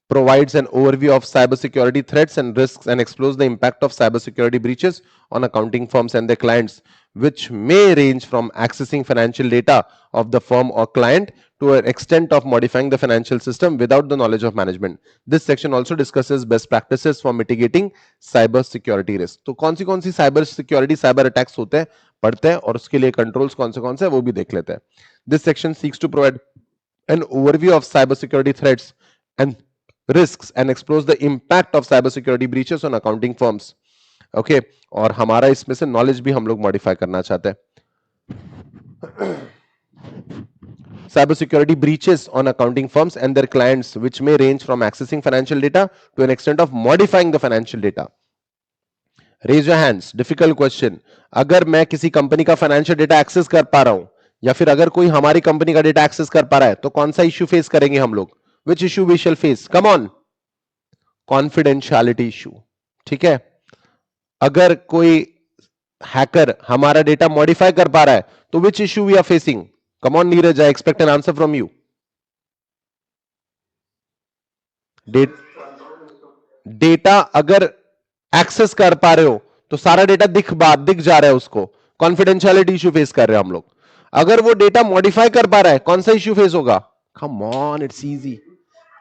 provides an overview of cybersecurity threats and risks and explores the impact of cybersecurity breaches on accounting firms and their clients, which may range from accessing financial data of the firm or client to an extent of modifying the financial system without the knowledge of management. This section also discusses best practices for mitigating cyber security risk. तो कौन सी cyber security cyber attacks होते हैं, पढ़ते हैं, और उसके लिए controls कौन से हैं वो भी देख लेते हैं. This section seeks to provide an overview of cybersecurity threats and risks and explores the impact of cybersecurity breaches on accounting firms. Okay, और हमारा इसमें से नॉलेज भी हम लोग मॉडिफाई करना चाहते हैं. Cybersecurity breaches on accounting firms and their clients, which may range from accessing financial data to an extent of modifying the financial data. Raise your hands. Difficult question. अगर मैं किसी कंपनी का फाइनेंशियल डेटा एक्सेस कर पा रहा हूं, या फिर अगर कोई हमारी कंपनी का डेटा एक्सेस कर पा रहा है, तो कौन सा इश्यू फेस करेंगे हम लोग? Which issue we shall face? Come on, confidentiality issue. ठीक है, अगर कोई हैकर हमारा डेटा मॉडिफाई कर पा रहा है, तो which issue we are facing? Come on Neeraj, I expect an answer from you. Data अगर एक्सेस कर पा रहे हो, तो सारा डेटा दिख जा रहा है उसको, कॉन्फिडेंशियलिटी इश्यू फेस कर रहे हैं हम लोग. अगर वो डेटा मॉडिफाई कर पा रहा है, कौन सा इश्यू फेस होगा? Come on, it's easy.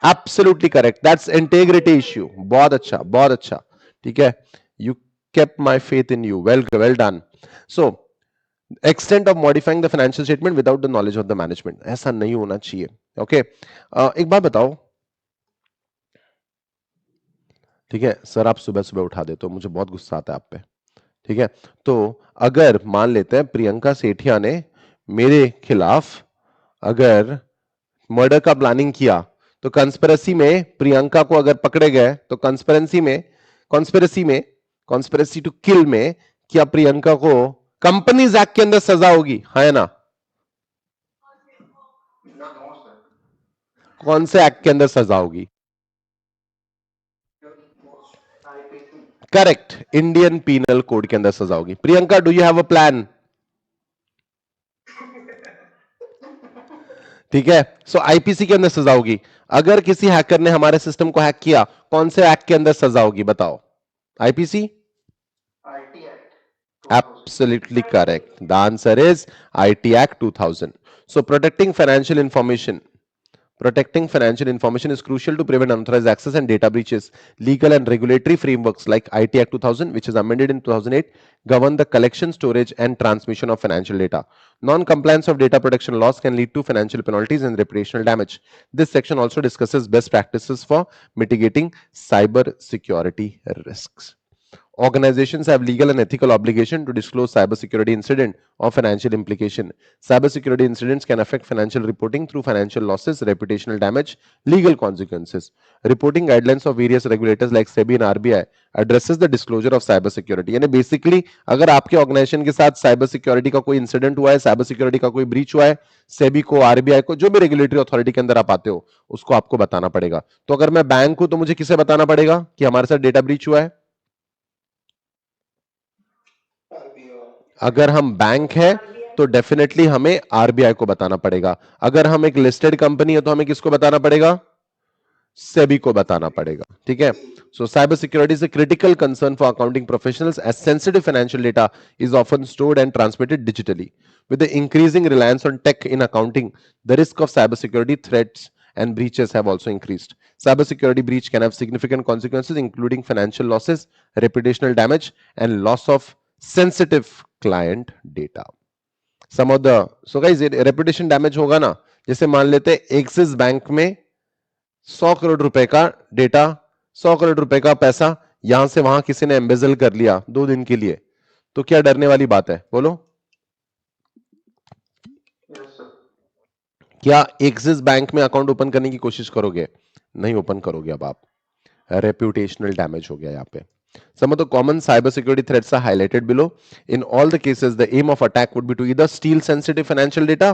Absolutely correct, that's integrity issue. बहुत अच्छा, बहुत अच्छा. ठीक है, you kept my faith in you. Well done. So, extent of modifying the financial statement without the knowledge of the management, ऐसा नहीं होना चाहिए. Okay, एक बात बताओ. ठीक है सर, आप सुबह सुबह उठा देते हो, मुझे बहुत गुस्सा आता है आप पे. ठीक है, तो अगर मान लेते हैं प्रियंका सेठिया ने मेरे खिलाफ अगर मर्डर का प्लानिंग किया, तो कंस्पिरेसी में प्रियंका को अगर पकड़े गए, तो कॉन्स्पिरेसी टू किल में क्या प्रियंका को कंपनीज एक्ट के अंदर सजा होगी, है ना? कौन से एक्ट के अंदर सजा होगी? करेक्ट, इंडियन पीनल कोड के अंदर सजा होगी. Priyanka, do you have a plan? ठीक है, सो आईपीसी के अंदर सजा होगी. अगर किसी हैकर ने हमारे सिस्टम को हैक किया, कौन से एक्ट के अंदर सजा होगी बताओ? IPC? Absolutely correct. The answer is IT Act 2000. So protecting financial information is crucial to prevent unauthorized access and data breaches. Legal and regulatory frameworks like IT Act 2000, which is amended in 2008, govern the collection, storage, and transmission of financial data. Non-compliance of data protection laws can lead to financial penalties and reputational damage. This section also discusses best practices for mitigating cyber security risks. Organizations have legal and ethical obligation to disclose cybersecurity incident or financial implication. Cybersecurity incidents can affect financial reporting through financial losses, reputational damage, legal consequences. Reporting guidelines of various regulators like SEBI and RBI addresses the disclosure of cybersecurity. यानी basically अगर आपके organisation के साथ cyber security का कोई incident हुआ है, cyber security का कोई ब्रीच हुआ है, सेबी को, आरबीआई को, जो भी रेगुलेटरी अथॉरिटी के अंदर आप आते हो, उसको आपको बताना पड़ेगा. तो अगर मैं बैंक हूं, तो मुझे किसे बताना पड़ेगा कि हमारे साथ डेटा ब्रीच हुआ है? अगर हम बैंक है, तो डेफिनेटली हमें आरबीआई को बताना पड़ेगा. अगर हम एक लिस्टेड कंपनी है, तो हमें किसको बताना पड़ेगा? सेबी को बताना पड़ेगा, ठीक है। So cyber security is a critical concern for accounting professionals as sensitive financial data is often stored and transmitted digitally. With the increasing reliance on tech in accounting, the risk of cybersecurity threats and breaches have also increased. Cybersecurity breach can have significant consequences, including financial losses, reputational damage, and loss of sensitive client data. Some of the so guys, reputation damage होगा ना, जैसे मान लेते axis bank में 100 करोड़ रुपए का data, 100 crore रुपए का पैसा यहां से वहां किसी ने एम्बेजल कर लिया 2 दिन के लिए, तो क्या डरने वाली बात है, बोलो? क्या एक्सिस बैंक में अकाउंट ओपन करने की कोशिश करोगे? नहीं ओपन करोगे अब आप. रेप्यूटेशनल डैमेज हो गया यहां पे. Some of the common cybersecurity threats are highlighted below. In all the cases, the aim of attack would be to either steal sensitive financial data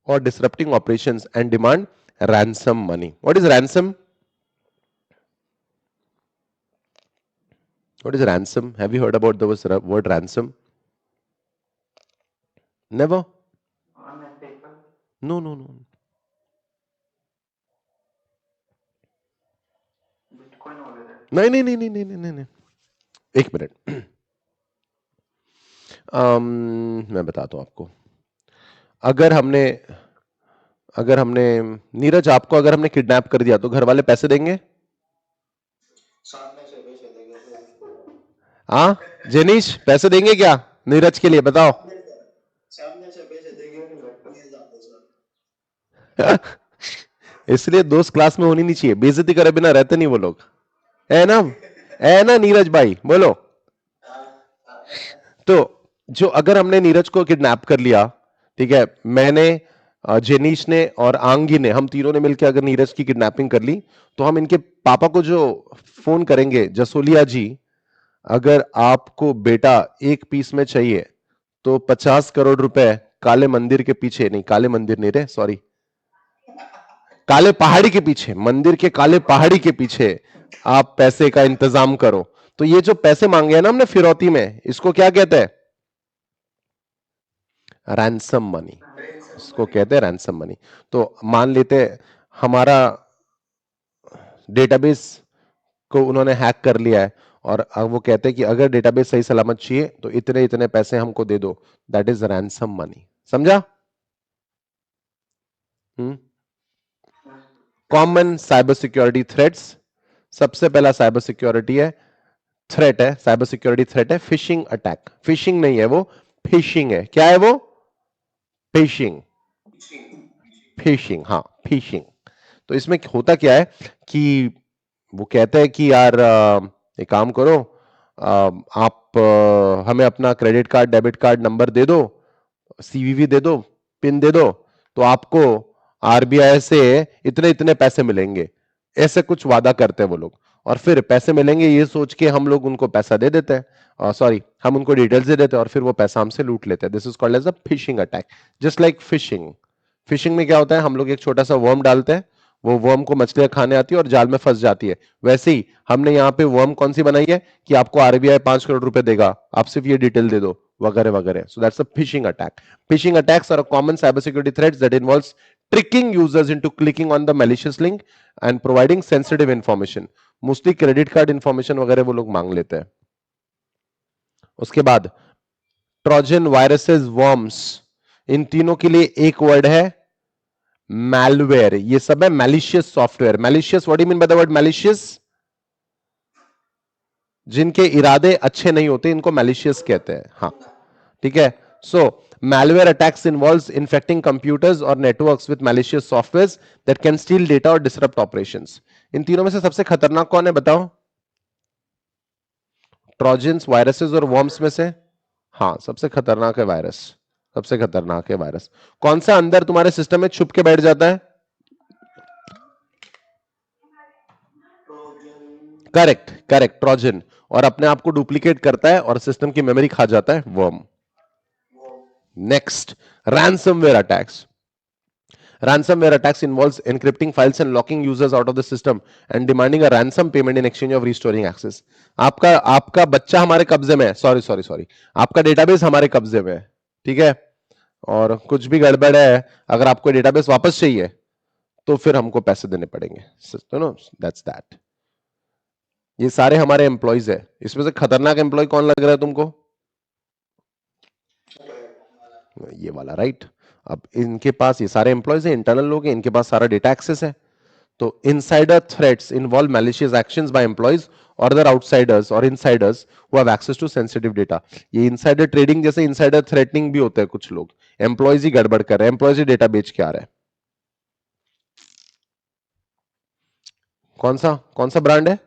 or disrupting operations and demand ransom money. What is ransom? What is ransom? Have you heard about the word ransom? Never? No, no, no. नहीं नहीं नहीं नहीं नहीं नहीं नहीं. एक minute. मैं बताता हूं आपको. अगर हमने नीरज, आपको अगर हमने किडनैप कर दिया तो घर वाले पैसे देंगे? हाँ जेनीश, पैसे देंगे क्या नीरज के लिए, बताओ? इसलिए दोस्त क्लास में होनी नहीं चाहिए, बेइज्जती करे बिना रहते नहीं वो लोग, है ना? है ना नीरज भाई, बोलो. तो जो अगर हमने नीरज को किडनैप कर लिया, ठीक है, मैंने, जेनीश ने और आंगी ने, हम तीनों ने मिलकर अगर नीरज की किडनैपिंग कर ली, तो हम इनके पापा को जो फोन करेंगे, जसोलिया जी, अगर आपको बेटा एक पीस में चाहिए तो 50 करोड़ रुपए काले मंदिर के पीछे, नहीं काले मंदिर नहीं रे, सॉरी, काले पहाड़ी के पीछे, मंदिर के काले पहाड़ी के पीछे आप पैसे का इंतजाम करो. तो ये जो पैसे मांगे हैं ना हमने फिरौती में, इसको क्या कहते हैं? Ransom money. इसको कहते हैं रैंसम मनी. तो मान लेते हमारा डेटाबेस को उन्होंने हैक कर लिया है, और अब वो कहते हैं कि अगर डेटाबेस सही सलामत चाहिए तो इतने इतने पैसे हमको दे दो. That is ransom money. समझा? Common cyber security threats. सबसे पहला साइबर सिक्योरिटी है, थ्रेट है, साइबर सिक्योरिटी थ्रेट है फिशिंग अटैक. फिशिंग नहीं है वो, फिशिंग है. क्या है वो? फिशिंग. फिशिंग, हाँ फिशिंग. तो इसमें होता क्या है कि वो कहते हैं कि यार एक काम करो, आप हमें अपना credit card debit card number दे दो, सीवीवी दे दो, पिन दे दो, तो आपको आरबीआई से इतने इतने पैसे मिलेंगे. ऐसे कुछ वादा करते हैं वो लोग, और फिर पैसे मिलेंगे ये सोच के हम लोग उनको पैसा दे देते हैं, सॉरी हम उनको डिटेल्स दे देते हैं, और फिर वो पैसा हमसे लूट लेते हैं. This is called as a phishing attack. Just like phishing. Phishing में क्या होता है, हम लोग एक छोटा सा वर्म डालते हैं, वो वर्म को मछलियां खाने आती है और जाल में फंस जाती है. वैसे ही हमने यहाँ पे वर्म कौन सी बनाई है कि आपको आरबीआई 5 करोड़ रुपए देगा, आप सिर्फ ये डिटेल दे दो, वगैरह वगैरह. So that's a phishing attack. Phishing attacks are a common cybersecurity threats that involves tricking users into clicking on the malicious link and providing sensitive information. Mostly credit card information वगैरह वो लोग मांग लेते हैं. उसके बाद ट्रोजन, वायरसेस, वॉर्म्स, इन तीनों के लिए एक वर्ड है मैलवेयर. ये सब है malicious software. Malicious, what do you mean by the word malicious? जिनके इरादे अच्छे नहीं होते इनको मैलिशियस कहते हैं. हाँ ठीक है. सो malware attacks involves infecting computers or networks with malicious softwares that can steal data or disrupt operations. इन तीनों में से सबसे खतरनाक कौन है बताओ? ट्रोजन्स, वायरसेस और वॉर्म्स में से? हाँ सबसे खतरनाक है वायरस. सबसे खतरनाक है वायरस. कौन सा अंदर तुम्हारे सिस्टम में छुप के बैठ जाता है? Correct correct, Trojan. और अपने आप को डुप्लीकेट करता है और सिस्टम की मेमोरी खा जाता है, worm. Next, ransomware attacks. Ransomware attacks involves encrypting files and locking users out of the system and demanding a ransom payment in exchange of restoring access. आपका आपका बच्चा हमारे कब्जे में है, सॉरी सॉरी सॉरी, आपका डेटाबेस हमारे कब्जे में है, ठीक है, और कुछ भी गड़बड़ है, अगर आपको डेटाबेस वापस चाहिए तो फिर हमको पैसे देने पड़ेंगे, तो नो दैट्स दैट। ये सारे हमारे एम्प्लॉयज है, इसमें से खतरनाक एम्प्लॉय कौन लग रहा है तुमको? ये वाला, राइट। अब इनके पास ये सारे एम्प्लॉयज हैं, इंटरनल लोग हैं, इनके पास सारा डेटा एक्सेस है। तो insider threats involve malicious actions by employees or other outsiders or insiders who have access to sensitive data। ये insider trading जैसे insider threatening भी होता है, कुछ लोग एम्प्लॉयज ही गड़बड़ कर रहे हैं, एम्प्लॉयज ही डेटा बेच के आ रहे हैं। कौन सा ब्रांड है?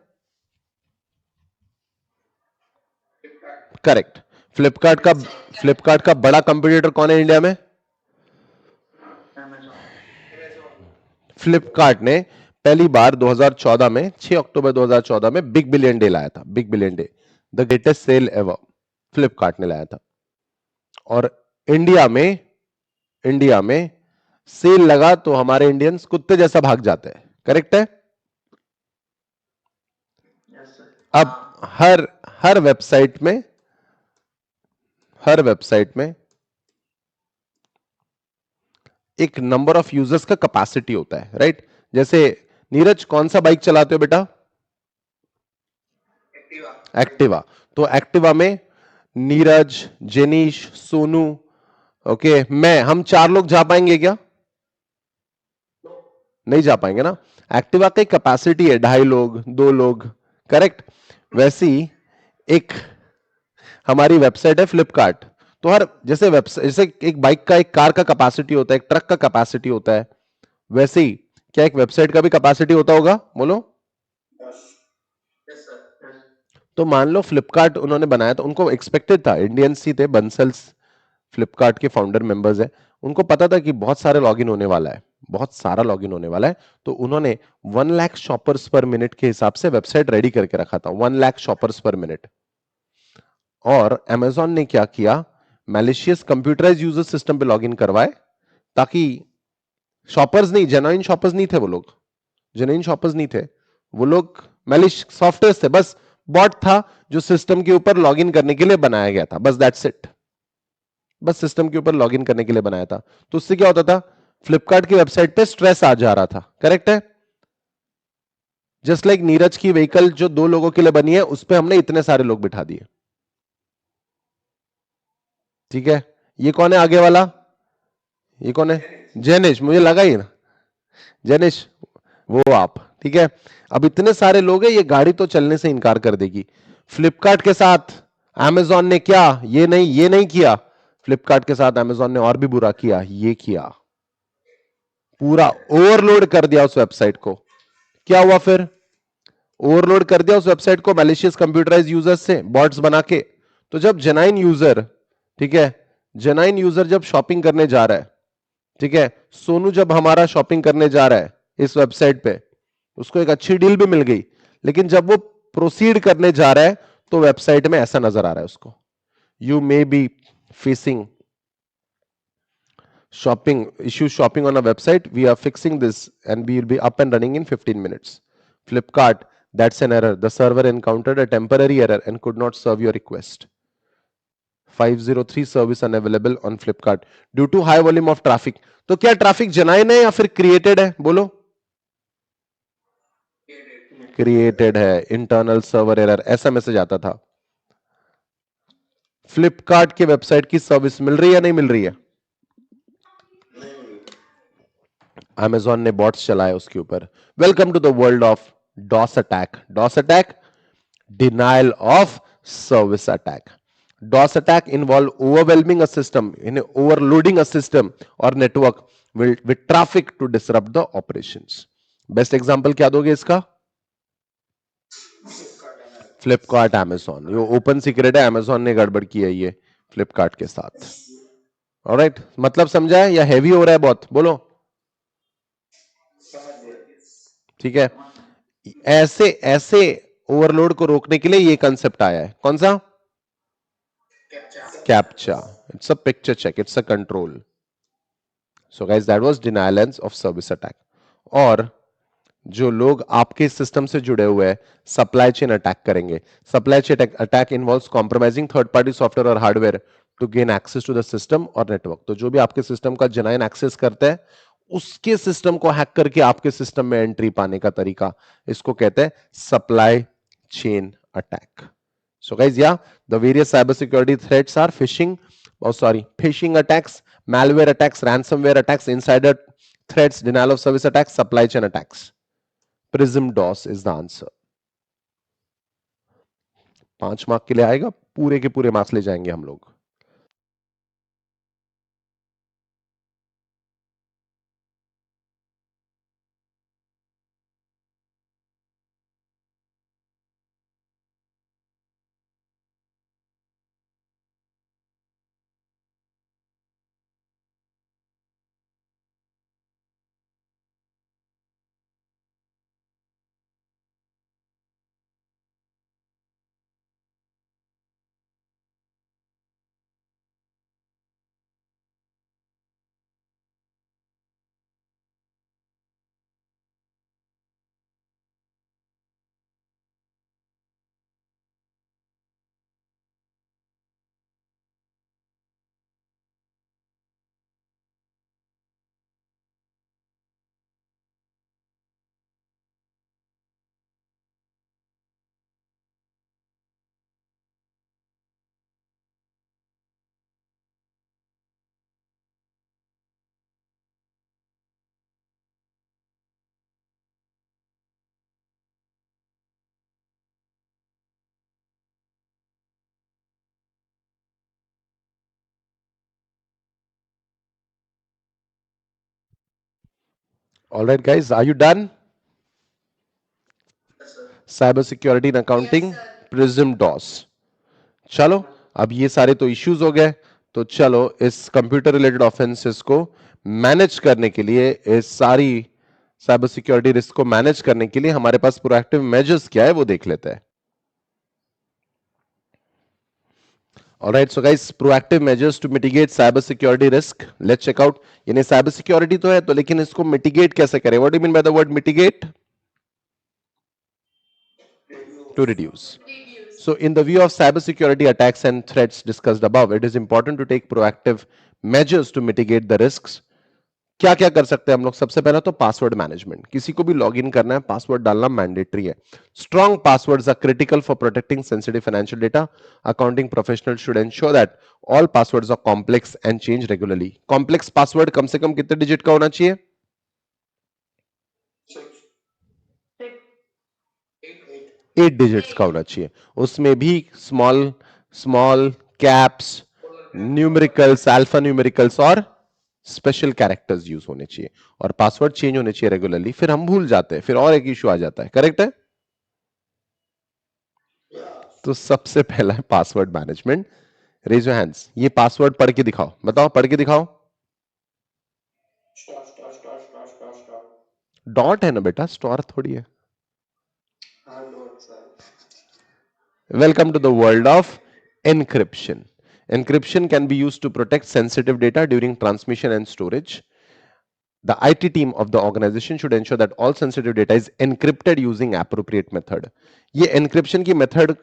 करेक्ट। फ्लिपकार्ट का बड़ा कंपटीटर कौन है इंडिया में? फ्लिपकार्ट ने पहली बार 2014 में 6 अक्टूबर 2014 में बिग बिलियन डे लाया था, big billion day, the greatest sale ever, Flipkart ने लाया था। और इंडिया में सेल लगा तो हमारे इंडियंस कुत्ते जैसा भाग जाते हैं, करेक्ट है? अब हर वेबसाइट में एक नंबर ऑफ यूजर्स का कैपेसिटी होता है, राइट? जैसे नीरज, कौन सा बाइक चलाते हो बेटा? एक्टिवा। तो एक्टिवा में नीरज, जेनीश, सोनू, ओके, हम 4 लोग जा पाएंगे क्या? नहीं जा पाएंगे ना। एक्टिवा की कैपेसिटी है 2.5 लोग, 2 लोग, करेक्ट? वैसी एक हमारी वेबसाइट है फ्लिपकार्ट। तो हर जैसे वेबसाइट, जैसे एक बाइक का, एक कार का कैपेसिटी होता है, एक ट्रक का कैपेसिटी होता है, वैसे ही क्या एक वेबसाइट का भी कैपेसिटी होता होगा? बोलो। तो मान लो फ्लिपकार्ट उन्होंने बनाया, तो उनको एक्सपेक्टेड था, इंडियंस ही थे, बंसल्स फ्लिपकार्ट के फाउंडर मेंबर्स है, उनको पता था कि बहुत सारे लॉगिन होने वाला है, बहुत सारा लॉगिन होने वाला है। तो उन्होंने 1 लाख शॉपर्स पर मिनट के हिसाब से वेबसाइट रेडी करके रखा था, 1 लाख शॉपर्स पर मिनट। और अमेजॉन ने क्या किया, मैलिशियस कंप्यूटराइज यूजर सिस्टम पे लॉगिन करवाए, ताकि शॉपर्स नहीं, जेन्युइन शॉपर्स नहीं थे वो लोग, जेन्युइन शॉपर्स नहीं थे वो लोग, मैलिश सॉफ्टवेयर थे, बस बॉट था जो सिस्टम के ऊपर लॉगिन करने के लिए बनाया गया था, बस दैट्स इट, बस सिस्टम के ऊपर लॉगिन करने के लिए बनाया था। तो उससे क्या होता था, फ्लिपकार्ट की वेबसाइट पे स्ट्रेस आ जा रहा था, करेक्ट है? जस्ट लाइक नीरज की व्हीकल जो 2 लोगों के लिए बनी है, उस पर हमने इतने सारे लोग बिठा दिए, ठीक है? ये कौन है आगे वाला? ये कौन है? जैनिश, मुझे लगा ही ना, जैनिश वो आप, ठीक है? अब इतने सारे लोग हैं, ये गाड़ी तो चलने से इनकार कर देगी। फ्लिपकार्ट के साथ अमेजॉन ने क्या, ये नहीं किया, फ्लिपकार्ट के साथ अमेजॉन ने और भी बुरा किया, ये किया, पूरा ओवरलोड कर दिया उस वेबसाइट को। क्या हुआ फिर? ओवरलोड कर दिया उस वेबसाइट को मैलिशियस कंप्यूटराइज यूजर्स से, बॉट्स बना के। तो जब जेनाइन यूजर, ठीक है, जेनाइन यूजर जब शॉपिंग करने जा रहा है, ठीक है, सोनू जब हमारा शॉपिंग करने जा रहा है इस वेबसाइट पे, उसको एक अच्छी डील भी मिल गई, लेकिन जब वो प्रोसीड करने जा रहा है तो वेबसाइट में ऐसा नजर आ रहा है उसको, you may be facing shopping on a website, we are fixing this and we will be up and running in 15 minutes. Flipkart, that's an error, the server encountered a temporary error and could not serve your request. 503 service unavailable on Flipkart due to high volume of traffic। तो क्या traffic genuine है या फिर created है? बोलो। Created है, internal server error, ऐसा message आता था। फ्लिपकार्ट के वेबसाइट की सर्विस मिल रही है या नहीं मिल रही है? अमेजॉन ने बॉट्स चलाए उसके ऊपर। Welcome to the world of DoS attack. DoS attack, denial of service attack. DOS attack involve overwhelming a system, in overloading a system or network with traffic to disrupt the operations. Best example क्या दोगे इसका? Flipkart Amazon, ये open secret है, Amazon ने गड़बड़ की है ये फ्लिपकार्ट के साथ। ऑलराइट, मतलब समझा है या हैवी हो रहा है बहुत? बोलो। ठीक है, ऐसे ऐसे ओवरलोड को रोकने के लिए ये कंसेप्ट आया है, कौन सा? Captcha. It's a picture check, it's a control. So guys, that was denial of service attack. और जो लोग आपके सिस्टम से जुड़े हुए हैं, सप्लाई चेन अटैक करेंगे। Supply chain attack involves compromising third party software और hardware to gain access to the system और नेटवर्क। तो जो भी आपके सिस्टम का जेन्युइन एक्सेस करता है, उसके सिस्टम को हैक करके आपके सिस्टम में एंट्री पाने का तरीका, इसको कहते हैं supply chain attack. So guys, yeah, the various cybersecurity threats are phishing attacks, malware attacks, ransomware attacks, insider threats, denial of service attacks, supply chain attacks. Prism DOS is the answer. 5 mark के लिए आएगा, पूरे के पूरे marks ले जाएंगे हम लोग। All right, guys, are you done? Cyber security in accounting, prism DoS. चलो, अब ये सारे तो इश्यूज हो गए, तो चलो इस कंप्यूटर रिलेटेड ऑफेंसेस को मैनेज करने के लिए, इस सारी साइबर सिक्योरिटी रिस्क को मैनेज करने के लिए हमारे पास प्रोएक्टिव मेजर्स क्या है वो देख लेते हैं। All right, so guys, proactive measures to mitigate cyber security risk. Let's check out. यानी cyber security तो है, तो लेकिन इसको mitigate कैसे करें? What do you mean by the word mitigate? To reduce. So, in the view of cybersecurity attacks and threats discussed above, it is important to take proactive measures to mitigate the risks. क्या क्या कर सकते हैं हम लोग? सबसे पहला तो पासवर्ड मैनेजमेंट, किसी को भी लॉग इन करना है, पासवर्ड डालना मैंडेटरी है। Strong passwords are critical for protecting sensitive financial data. Accounting professional should ensure that all passwords are complex and change regularly. Complex password कम से कम कितने डिजिट का होना चाहिए? 8 डिजिट्स का होना चाहिए। उसमें भी small small caps, numericals, alpha numericals और स्पेशल कैरेक्टर्स यूज होने चाहिए, और पासवर्ड चेंज होने चाहिए रेगुलरली। फिर हम भूल जाते हैं, फिर और एक इश्यू आ जाता है। करेक्ट है? तो सबसे पहला है password management. Raise your hands, ये पासवर्ड पढ़ के दिखाओ, बताओ, पढ़ के दिखाओ। डॉट है ना बेटा, स्टार थोड़ी है। Welcome to the world of encryption. Encryption can be used to protect sensitive data during transmission and storage. The IT team of the organization should ensure that all sensitive data is encrypted using appropriate method. ये encryption की method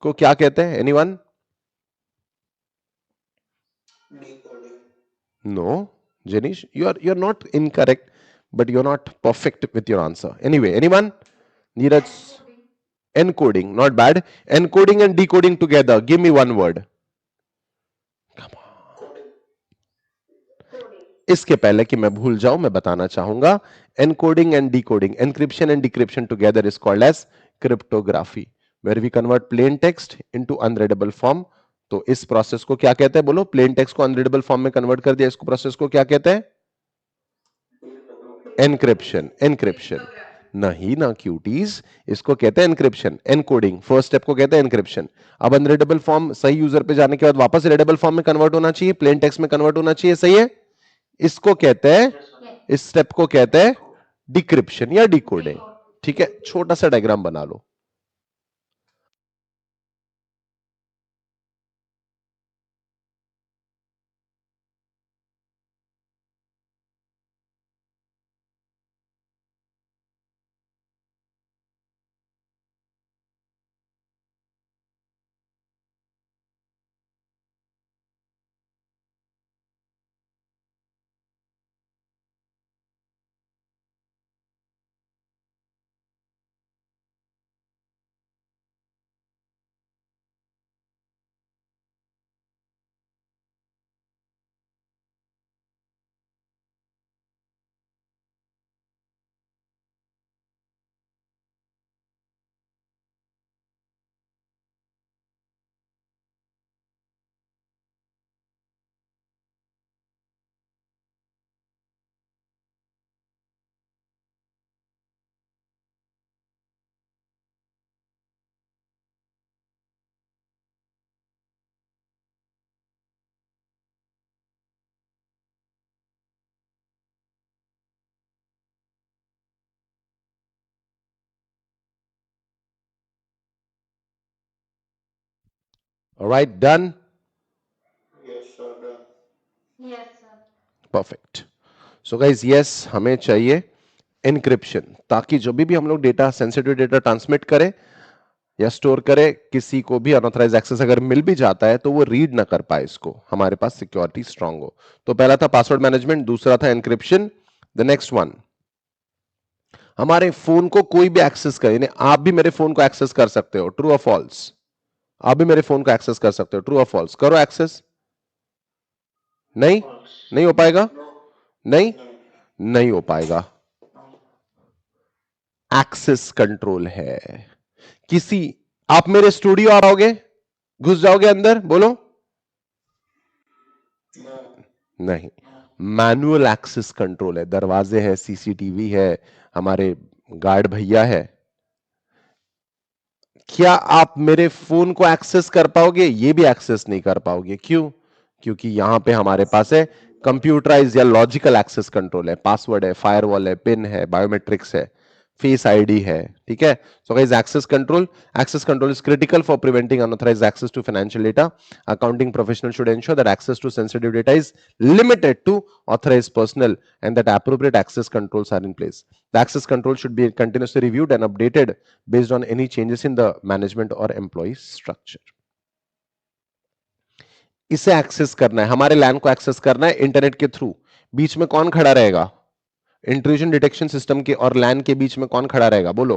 को क्या कहते हैं? Anyone? No, Janish, you're not incorrect, but you're not perfect with your answer. Anyway, anyone? Neeraj, encoding, not bad. Encoding and decoding together. Give me one word. इसके पहले कि मैं भूल जाऊं, मैं बताना चाहूंगा, encoding and decoding, encryption and decryption together is called as cryptography, where we convert plain text into unreadable form. तो इस प्रोसेस को क्या कहते हैं? बोलो, प्लेन टेक्स्ट को अनरीडेबल फॉर्म में कन्वर्ट कर दिया, इसको प्रोसेस को क्या कहते हैं? एनक्रिप्शन। एनक्रिप्शन नहीं ना क्यूटीज, इसको कहते हैं एनक्रिप्शन। एनकोडिंग फर्स्ट स्टेप को कहते हैं एनक्रिप्शन। अब अनरीडेबल फॉर्म सही यूजर पे जाने के बाद वापस रीडेबल फॉर्म में कन्वर्ट होना चाहिए, प्लेन टेक्स्ट में कन्वर्ट होना चाहिए, सही है? इसको कहते हैं, इस स्टेप को कहते हैं डिक्रिप्शन या डिकोडिंग। ठीक है, छोटा सा डायग्राम बना लो। All right, done, Yes, sir. Perfect. So guys, yes, हमें चाहिए एनक्रिप्शन, ताकि जो भी हम लोग डेटा, सेंसिटिव डेटा ट्रांसमिट करें या स्टोर करे, किसी को भी अनऑथराइज एक्सेस अगर मिल भी जाता है तो वो रीड ना कर पाए इसको, हमारे पास सिक्योरिटी स्ट्रांग हो. तो पहला था पासवर्ड मैनेजमेंट, दूसरा था एनक्रिप्शन. द नेक्स्ट वन, हमारे फोन को कोई भी एक्सेस करे, यानी आप भी मेरे फोन को एक्सेस कर सकते हो, ट्रू और फॉल्स? आप भी मेरे फोन को एक्सेस कर सकते हो, ट्रू और फॉल्स? करो एक्सेस. नहीं, नहीं हो पाएगा. नहीं, नहीं हो पाएगा. एक्सेस कंट्रोल है. किसी, आप मेरे स्टूडियो आ आओगे, घुस जाओगे अंदर, बोलो. नहीं, मैनुअल एक्सेस कंट्रोल है. दरवाजे है, सीसीटीवी है, हमारे गार्ड भैया है. क्या आप मेरे फोन को एक्सेस कर पाओगे? ये भी एक्सेस नहीं कर पाओगे. क्यों? क्योंकि यहां पे हमारे पास है कंप्यूटराइज या लॉजिकल एक्सेस कंट्रोल है. पासवर्ड है, फायरवॉल है, पिन है, बायोमेट्रिक्स है, फेस आईडी है. ठीक है. So guys, access control is critical for preventing unauthorised access to financial data. Accounting professionals should ensure that access to sensitive data is limited to authorized personnel and that appropriate access controls are in place. The access control should be continuously reviewed and updated based on any changes in the management or employee structure. इसे access करना है, हमारे लैन को access करना है internet के through. बीच में कौन खड़ा रहेगा? इंट्रूजन डिटेक्शन सिस्टम के और लैन के बीच में कौन खड़ा रहेगा? बोलो.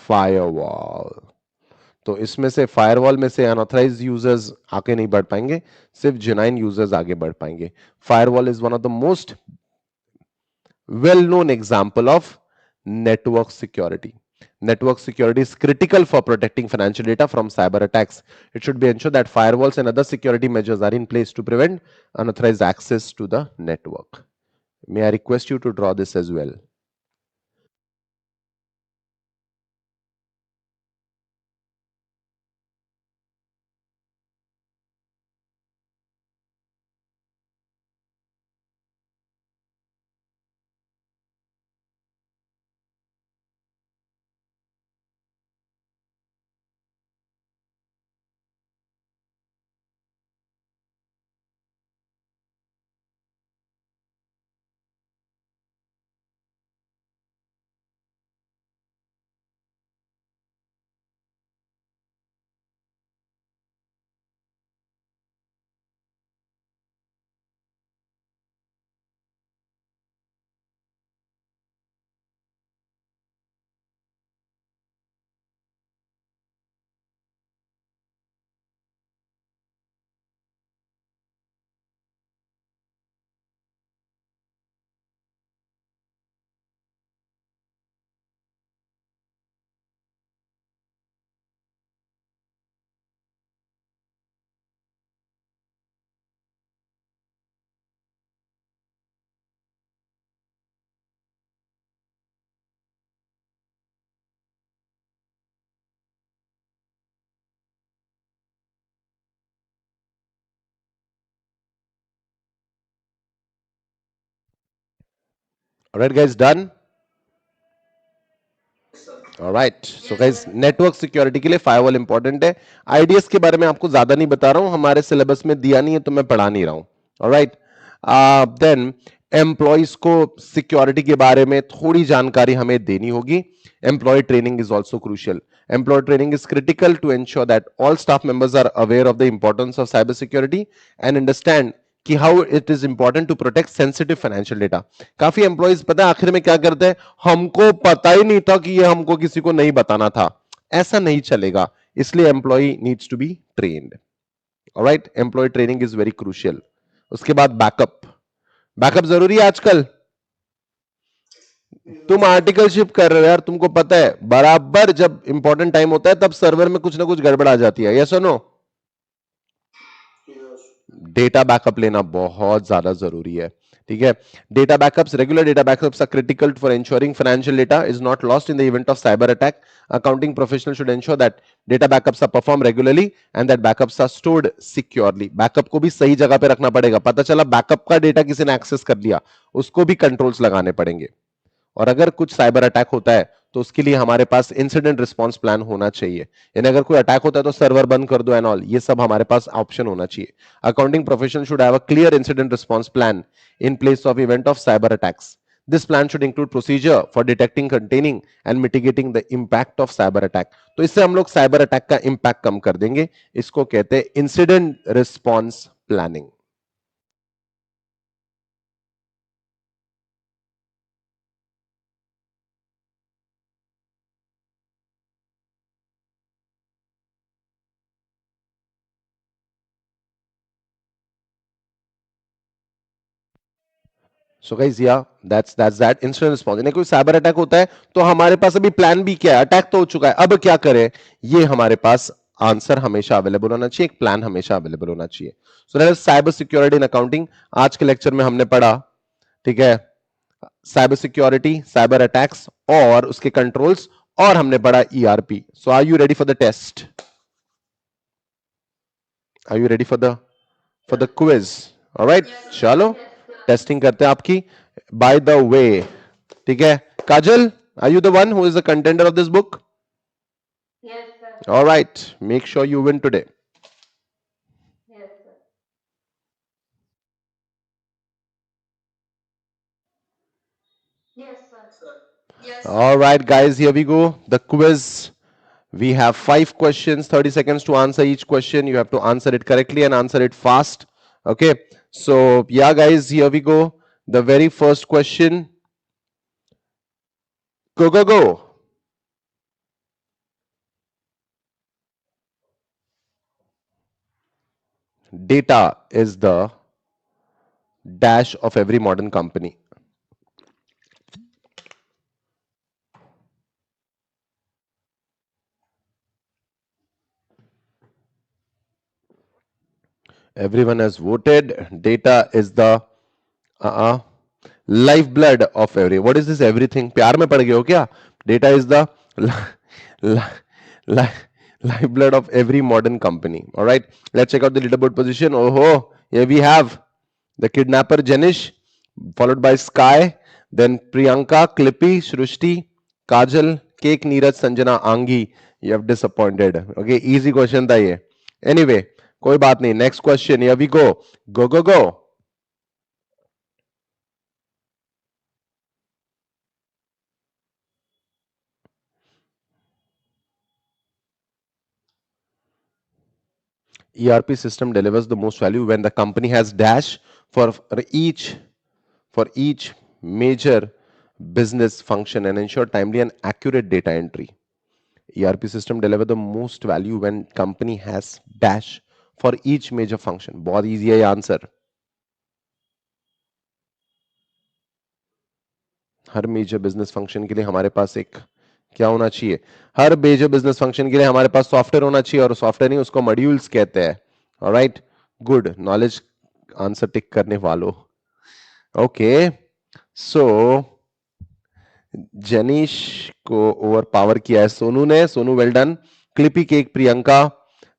फायरवॉल. तो इसमें से, फायरवॉल में से अनऑथराइज यूजर्स आगे नहीं बढ़ पाएंगे, सिर्फ जेन्युइन यूजर्स आगे बढ़ पाएंगे. Firewall is one of the most well known example of network security. Network security is critical for protecting financial data from cyber attacks. It should be ensured that firewalls and other security measures are in place to prevent unauthorized access to the network. May I request you to draw this as well? All right, guys, done. All right. So Yes, guys, sir. Network security के लिए firewall important है. IDs के बारे में आपको ज्यादा नहीं बता रहा हूं, हमारे सिलेबस में दिया नहीं है तो मैं पढ़ा नहीं रहा हूं. ऑलराइट. देन एम्प्लॉइज को सिक्योरिटी के बारे में थोड़ी जानकारी हमें देनी होगी. Employee training is also crucial. Employee training is critical to ensure that all staff members are aware of the importance of cyber security and understand कि how it is important to protect sensitive financial data. काफी employees पता है आखिर में क्या करते हैं? हमको पता ही नहीं था कि ये हमको किसी को नहीं बताना था. ऐसा नहीं चलेगा, इसलिए employ needs to be trained. Alright, employ training is very crucial. उसके बाद बैकअप. बैकअप जरूरी है आजकल. तुम आर्टिकल शिप कर रहे हो यार, तुमको पता है बराबर जब इंपॉर्टेंट टाइम होता है तब सर्वर में कुछ ना कुछ गड़बड़ आ जाती है. यस और नो? डेटा बैकअप लेना बहुत ज्यादा जरूरी है. ठीक है. Data backups, regular data backups are critical for ensuring financial data is not lost in the event of cyber attack. Accounting professionals should ensure that data backups are performed regularly and that backups are stored securely. Backup को भी सही जगह पे रखना पड़ेगा. पता चला backup का डेटा किसी ने एक्सेस कर लिया, उसको भी कंट्रोल्स लगाने पड़ेंगे. और अगर कुछ साइबर अटैक होता है तो उसके लिए हमारे पास इंसिडेंट रिस्पांस प्लान होना चाहिए, यानी अगर कोई अटैक होता है तो सर्वर बंद कर दो एंड ऑल, ये सब हमारे पास ऑप्शन होना चाहिए. Accounting professional should have a clear incident response plan in place of event of cyber attacks. This plan should include procedure for detecting, containing and mitigating the impact of cyber attack. तो इससे हम लोग cyber attack का impact कम कर देंगे. इसको कहते हैं incident response planning. So guys yeah that's that incident response. यानी कोई साइबर अटैक होता है तो हमारे पास अभी प्लान भी क्या है, अटैक तो हो चुका है, अब क्या करें, ये हमारे पास आंसर हमेशा अवेलेबल होना चाहिए, एक प्लान हमेशा अवेलेबल होना चाहिए. So that is cyber security in accounting. आज के लेक्चर में हमने पढ़ा, ठीक है, साइबर सिक्योरिटी, साइबर अटैक्स और उसके कंट्रोल्स, और हमने पढ़ा ERP. So are you ready for the test? Are you ready for the quiz? All right, चलो टेस्टिंग करते हैं आपकी. बाय द वे, ठीक है, Kajal, are you the one who is the contender of this book? Yes, sir. All right, make sure you win today. Yes, sir. Yes, sir. Yes, sir. All right, guys, here we go. The quiz. We have 5 questions, 30 seconds to answer each question. You have to answer it correctly and answer it fast. Okay. So, yeah, guys, here we go. The very first question. Go, go, go. Data is the dash of every modern company. Everyone has voted. Data is the lifeblood of every. What is this everything? प्यार में पड़ गए हो क्या? Data is the lifeblood of every modern company. All right. Let's check out the leaderboard position. Oh, here we have the kidnapper Janish, followed by Sky, then Priyanka, Clippy, Shrushti, Kajal, Cake, Neeraj, Sanjana, Angi. You have disappointed. Okay, easy question था ये. Anyway, कोई बात नहीं. Next question. Here we go. Go, go, go. ERP system delivers the most value when the company has dash each for each major business function and ensure timely and accurate data entry. ERP system deliver the most value when company has dash for each major function. बहुत easy है ये answer. हर major business function के लिए हमारे पास एक क्या होना चाहिए, हर मेजर बिजनेस फंक्शन के लिए हमारे पास सॉफ्टवेयर होना चाहिए, और सॉफ्टवेयर नहीं, उसको मॉड्यूल्स कहते हैं. Alright, good knowledge answer tick करने वालों. ओके, सो जनीश को ओवर पावर किया है सोनू ने. Sonu well done. Clippy cake Priyanka,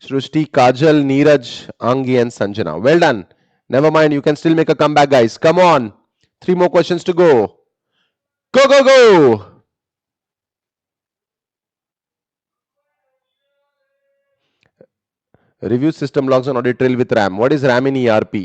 Srishti, Kajal, Neeraj, Aangi and Sanjana. Well done. Never mind, you can still make a come back guys. Come on, 3 more questions to go. Go, go, go. Review system logs on audit trail with RAM. What is RAM in ERP?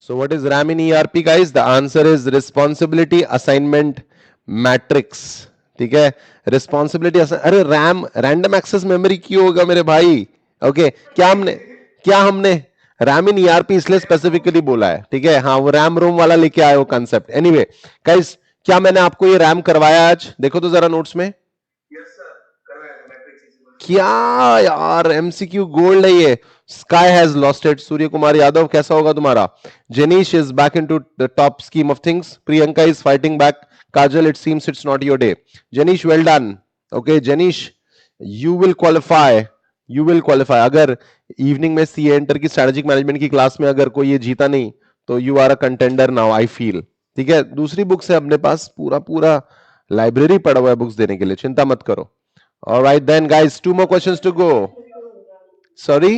So what is RAM in ERP, guys? The answer is responsibility assignment matrix. ठीक है, responsibility. अरे RAM random access memory क्यों होगा मेरे भाई? Okay, क्या हमने RAM इन ERP इसलिए स्पेसिफिकली बोला है, ठीक है. हाँ, वो रैम रोम वाला लेके आए हो कंसेप्ट. एनीवे गाइस, क्या मैंने आपको ये रैम करवाया आज? देखो तो जरा नोट्स में. क्या यार, एमसीक्यू गोल्ड है ये. Sky has lost it. Surya Kumar Yadav, कैसा होगा तुम्हारा? Jenish is back into the top scheme of things. Priyanka is fighting back. Kajal, it seems it's not your day. Jenish, well done. Okay Janish, you will qualify, you will qualify. अगर evening में सी एंटर की strategic management की class में अगर कोई ये जीता नहीं तो you are a contender now, I feel. ठीक है, दूसरी बुक्स है अपने पास, पूरा पूरा लाइब्रेरी पड़ा हुआ है बुक्स देने के लिए, चिंता मत करो। Alright then guys, 2 more questions to go. Sorry?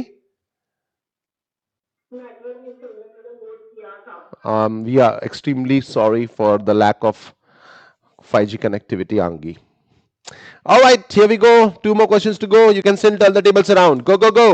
We are extremely sorry for the lack of 5G connectivity, Angi. All right, here we go. 2 more questions to go. You can still turn the tables around. Go, go, go.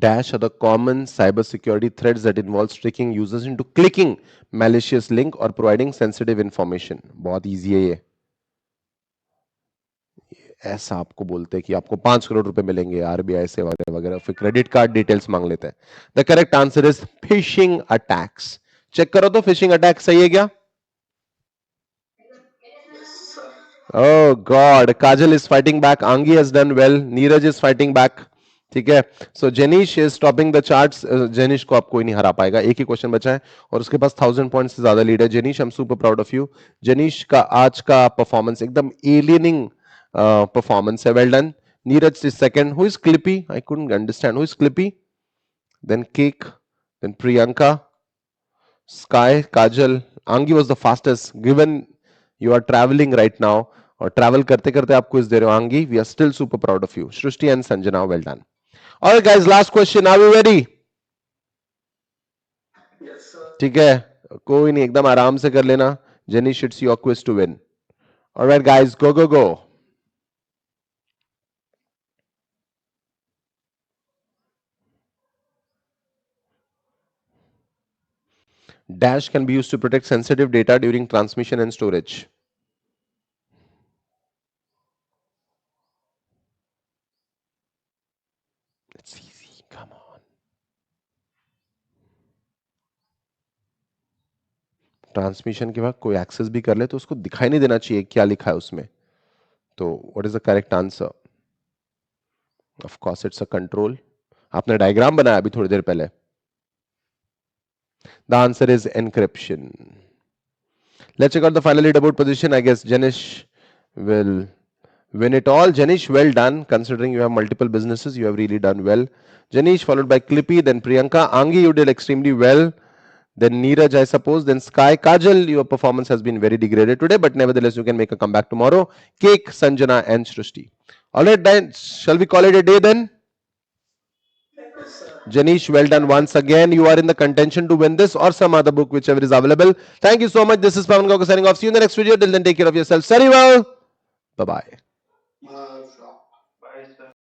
Dash are the common cybersecurity threats that involves tricking users into clicking malicious link or providing sensitive information. बहुत easy है ये। ऐसा आपको बोलते हैं कि आपको 5 करोड़ रुपए मिलेंगे आरबीआई से वगैरह वगैरह, फिर क्रेडिट कार्ड डिटेल्स मांग लेते हैं। The correct answer is phishing attacks. Check करो तो फिशिंग अटैक सही है क्या? Oh God, Kajal is fighting back. Angi has done well. Neeraj is fighting back. ठीक है, so Jenish is topping the charts. Jenish को आप कोई नहीं हरा पाएगा, एक ही क्वेश्चन बचा है और उसके पास 1000 पॉइंट्स से ज्यादा लीड है। Jenish, I am super proud of you. Jenish का आज का परफॉर्मेंस एकदम एलियनिंग परफॉर्मेंस है, well done. Neeraj is second. Who is Clippy? I couldn't understand who is Clippy. Then cake, then Priyanka, Sky, Kajal. Aangi was the fastest, given you are travelling right now और travel करते करते आप क्विज दे रहे हो Aangi, we are still super proud of you. Srishti and Sanjana, well done. Alright guys, last question, are you ready? ठीक है, कोई नहीं, एकदम आराम से कर लेना। Janish, it's your quiz to win. Alright guys, go go go. Dash can be used to protect sensitive data during transmission and storage. It's easy, come on. Transmission के बाद कोई एक्सेस भी कर ले तो उसको दिखाई नहीं देना चाहिए क्या लिखा है उसमें। तो what is the correct answer? Of course it's a control. आपने डायग्राम बनाया अभी थोड़ी देर पहले। The answer is encryption. Let's check out the final leaderboard position. I guess Janish will win it all. Janish, well done. Considering you have multiple businesses, you have really done well. Janish, followed by Clippy, then Priyanka. Angi, you did extremely well. Then Neeraj, I suppose. Then Sky. Kajal, your performance has been very degraded today, but nevertheless, you can make a comeback tomorrow. Cake, Sanjana, and Srushti. All right, then, shall we call it a day then? Janish, well done once again. You are in the contention to win this or some other book, whichever is available. Thank you so much. This is Pavan Gauka signing off. See you in the next video. Till then, take care of yourself. Very well. Bye-bye.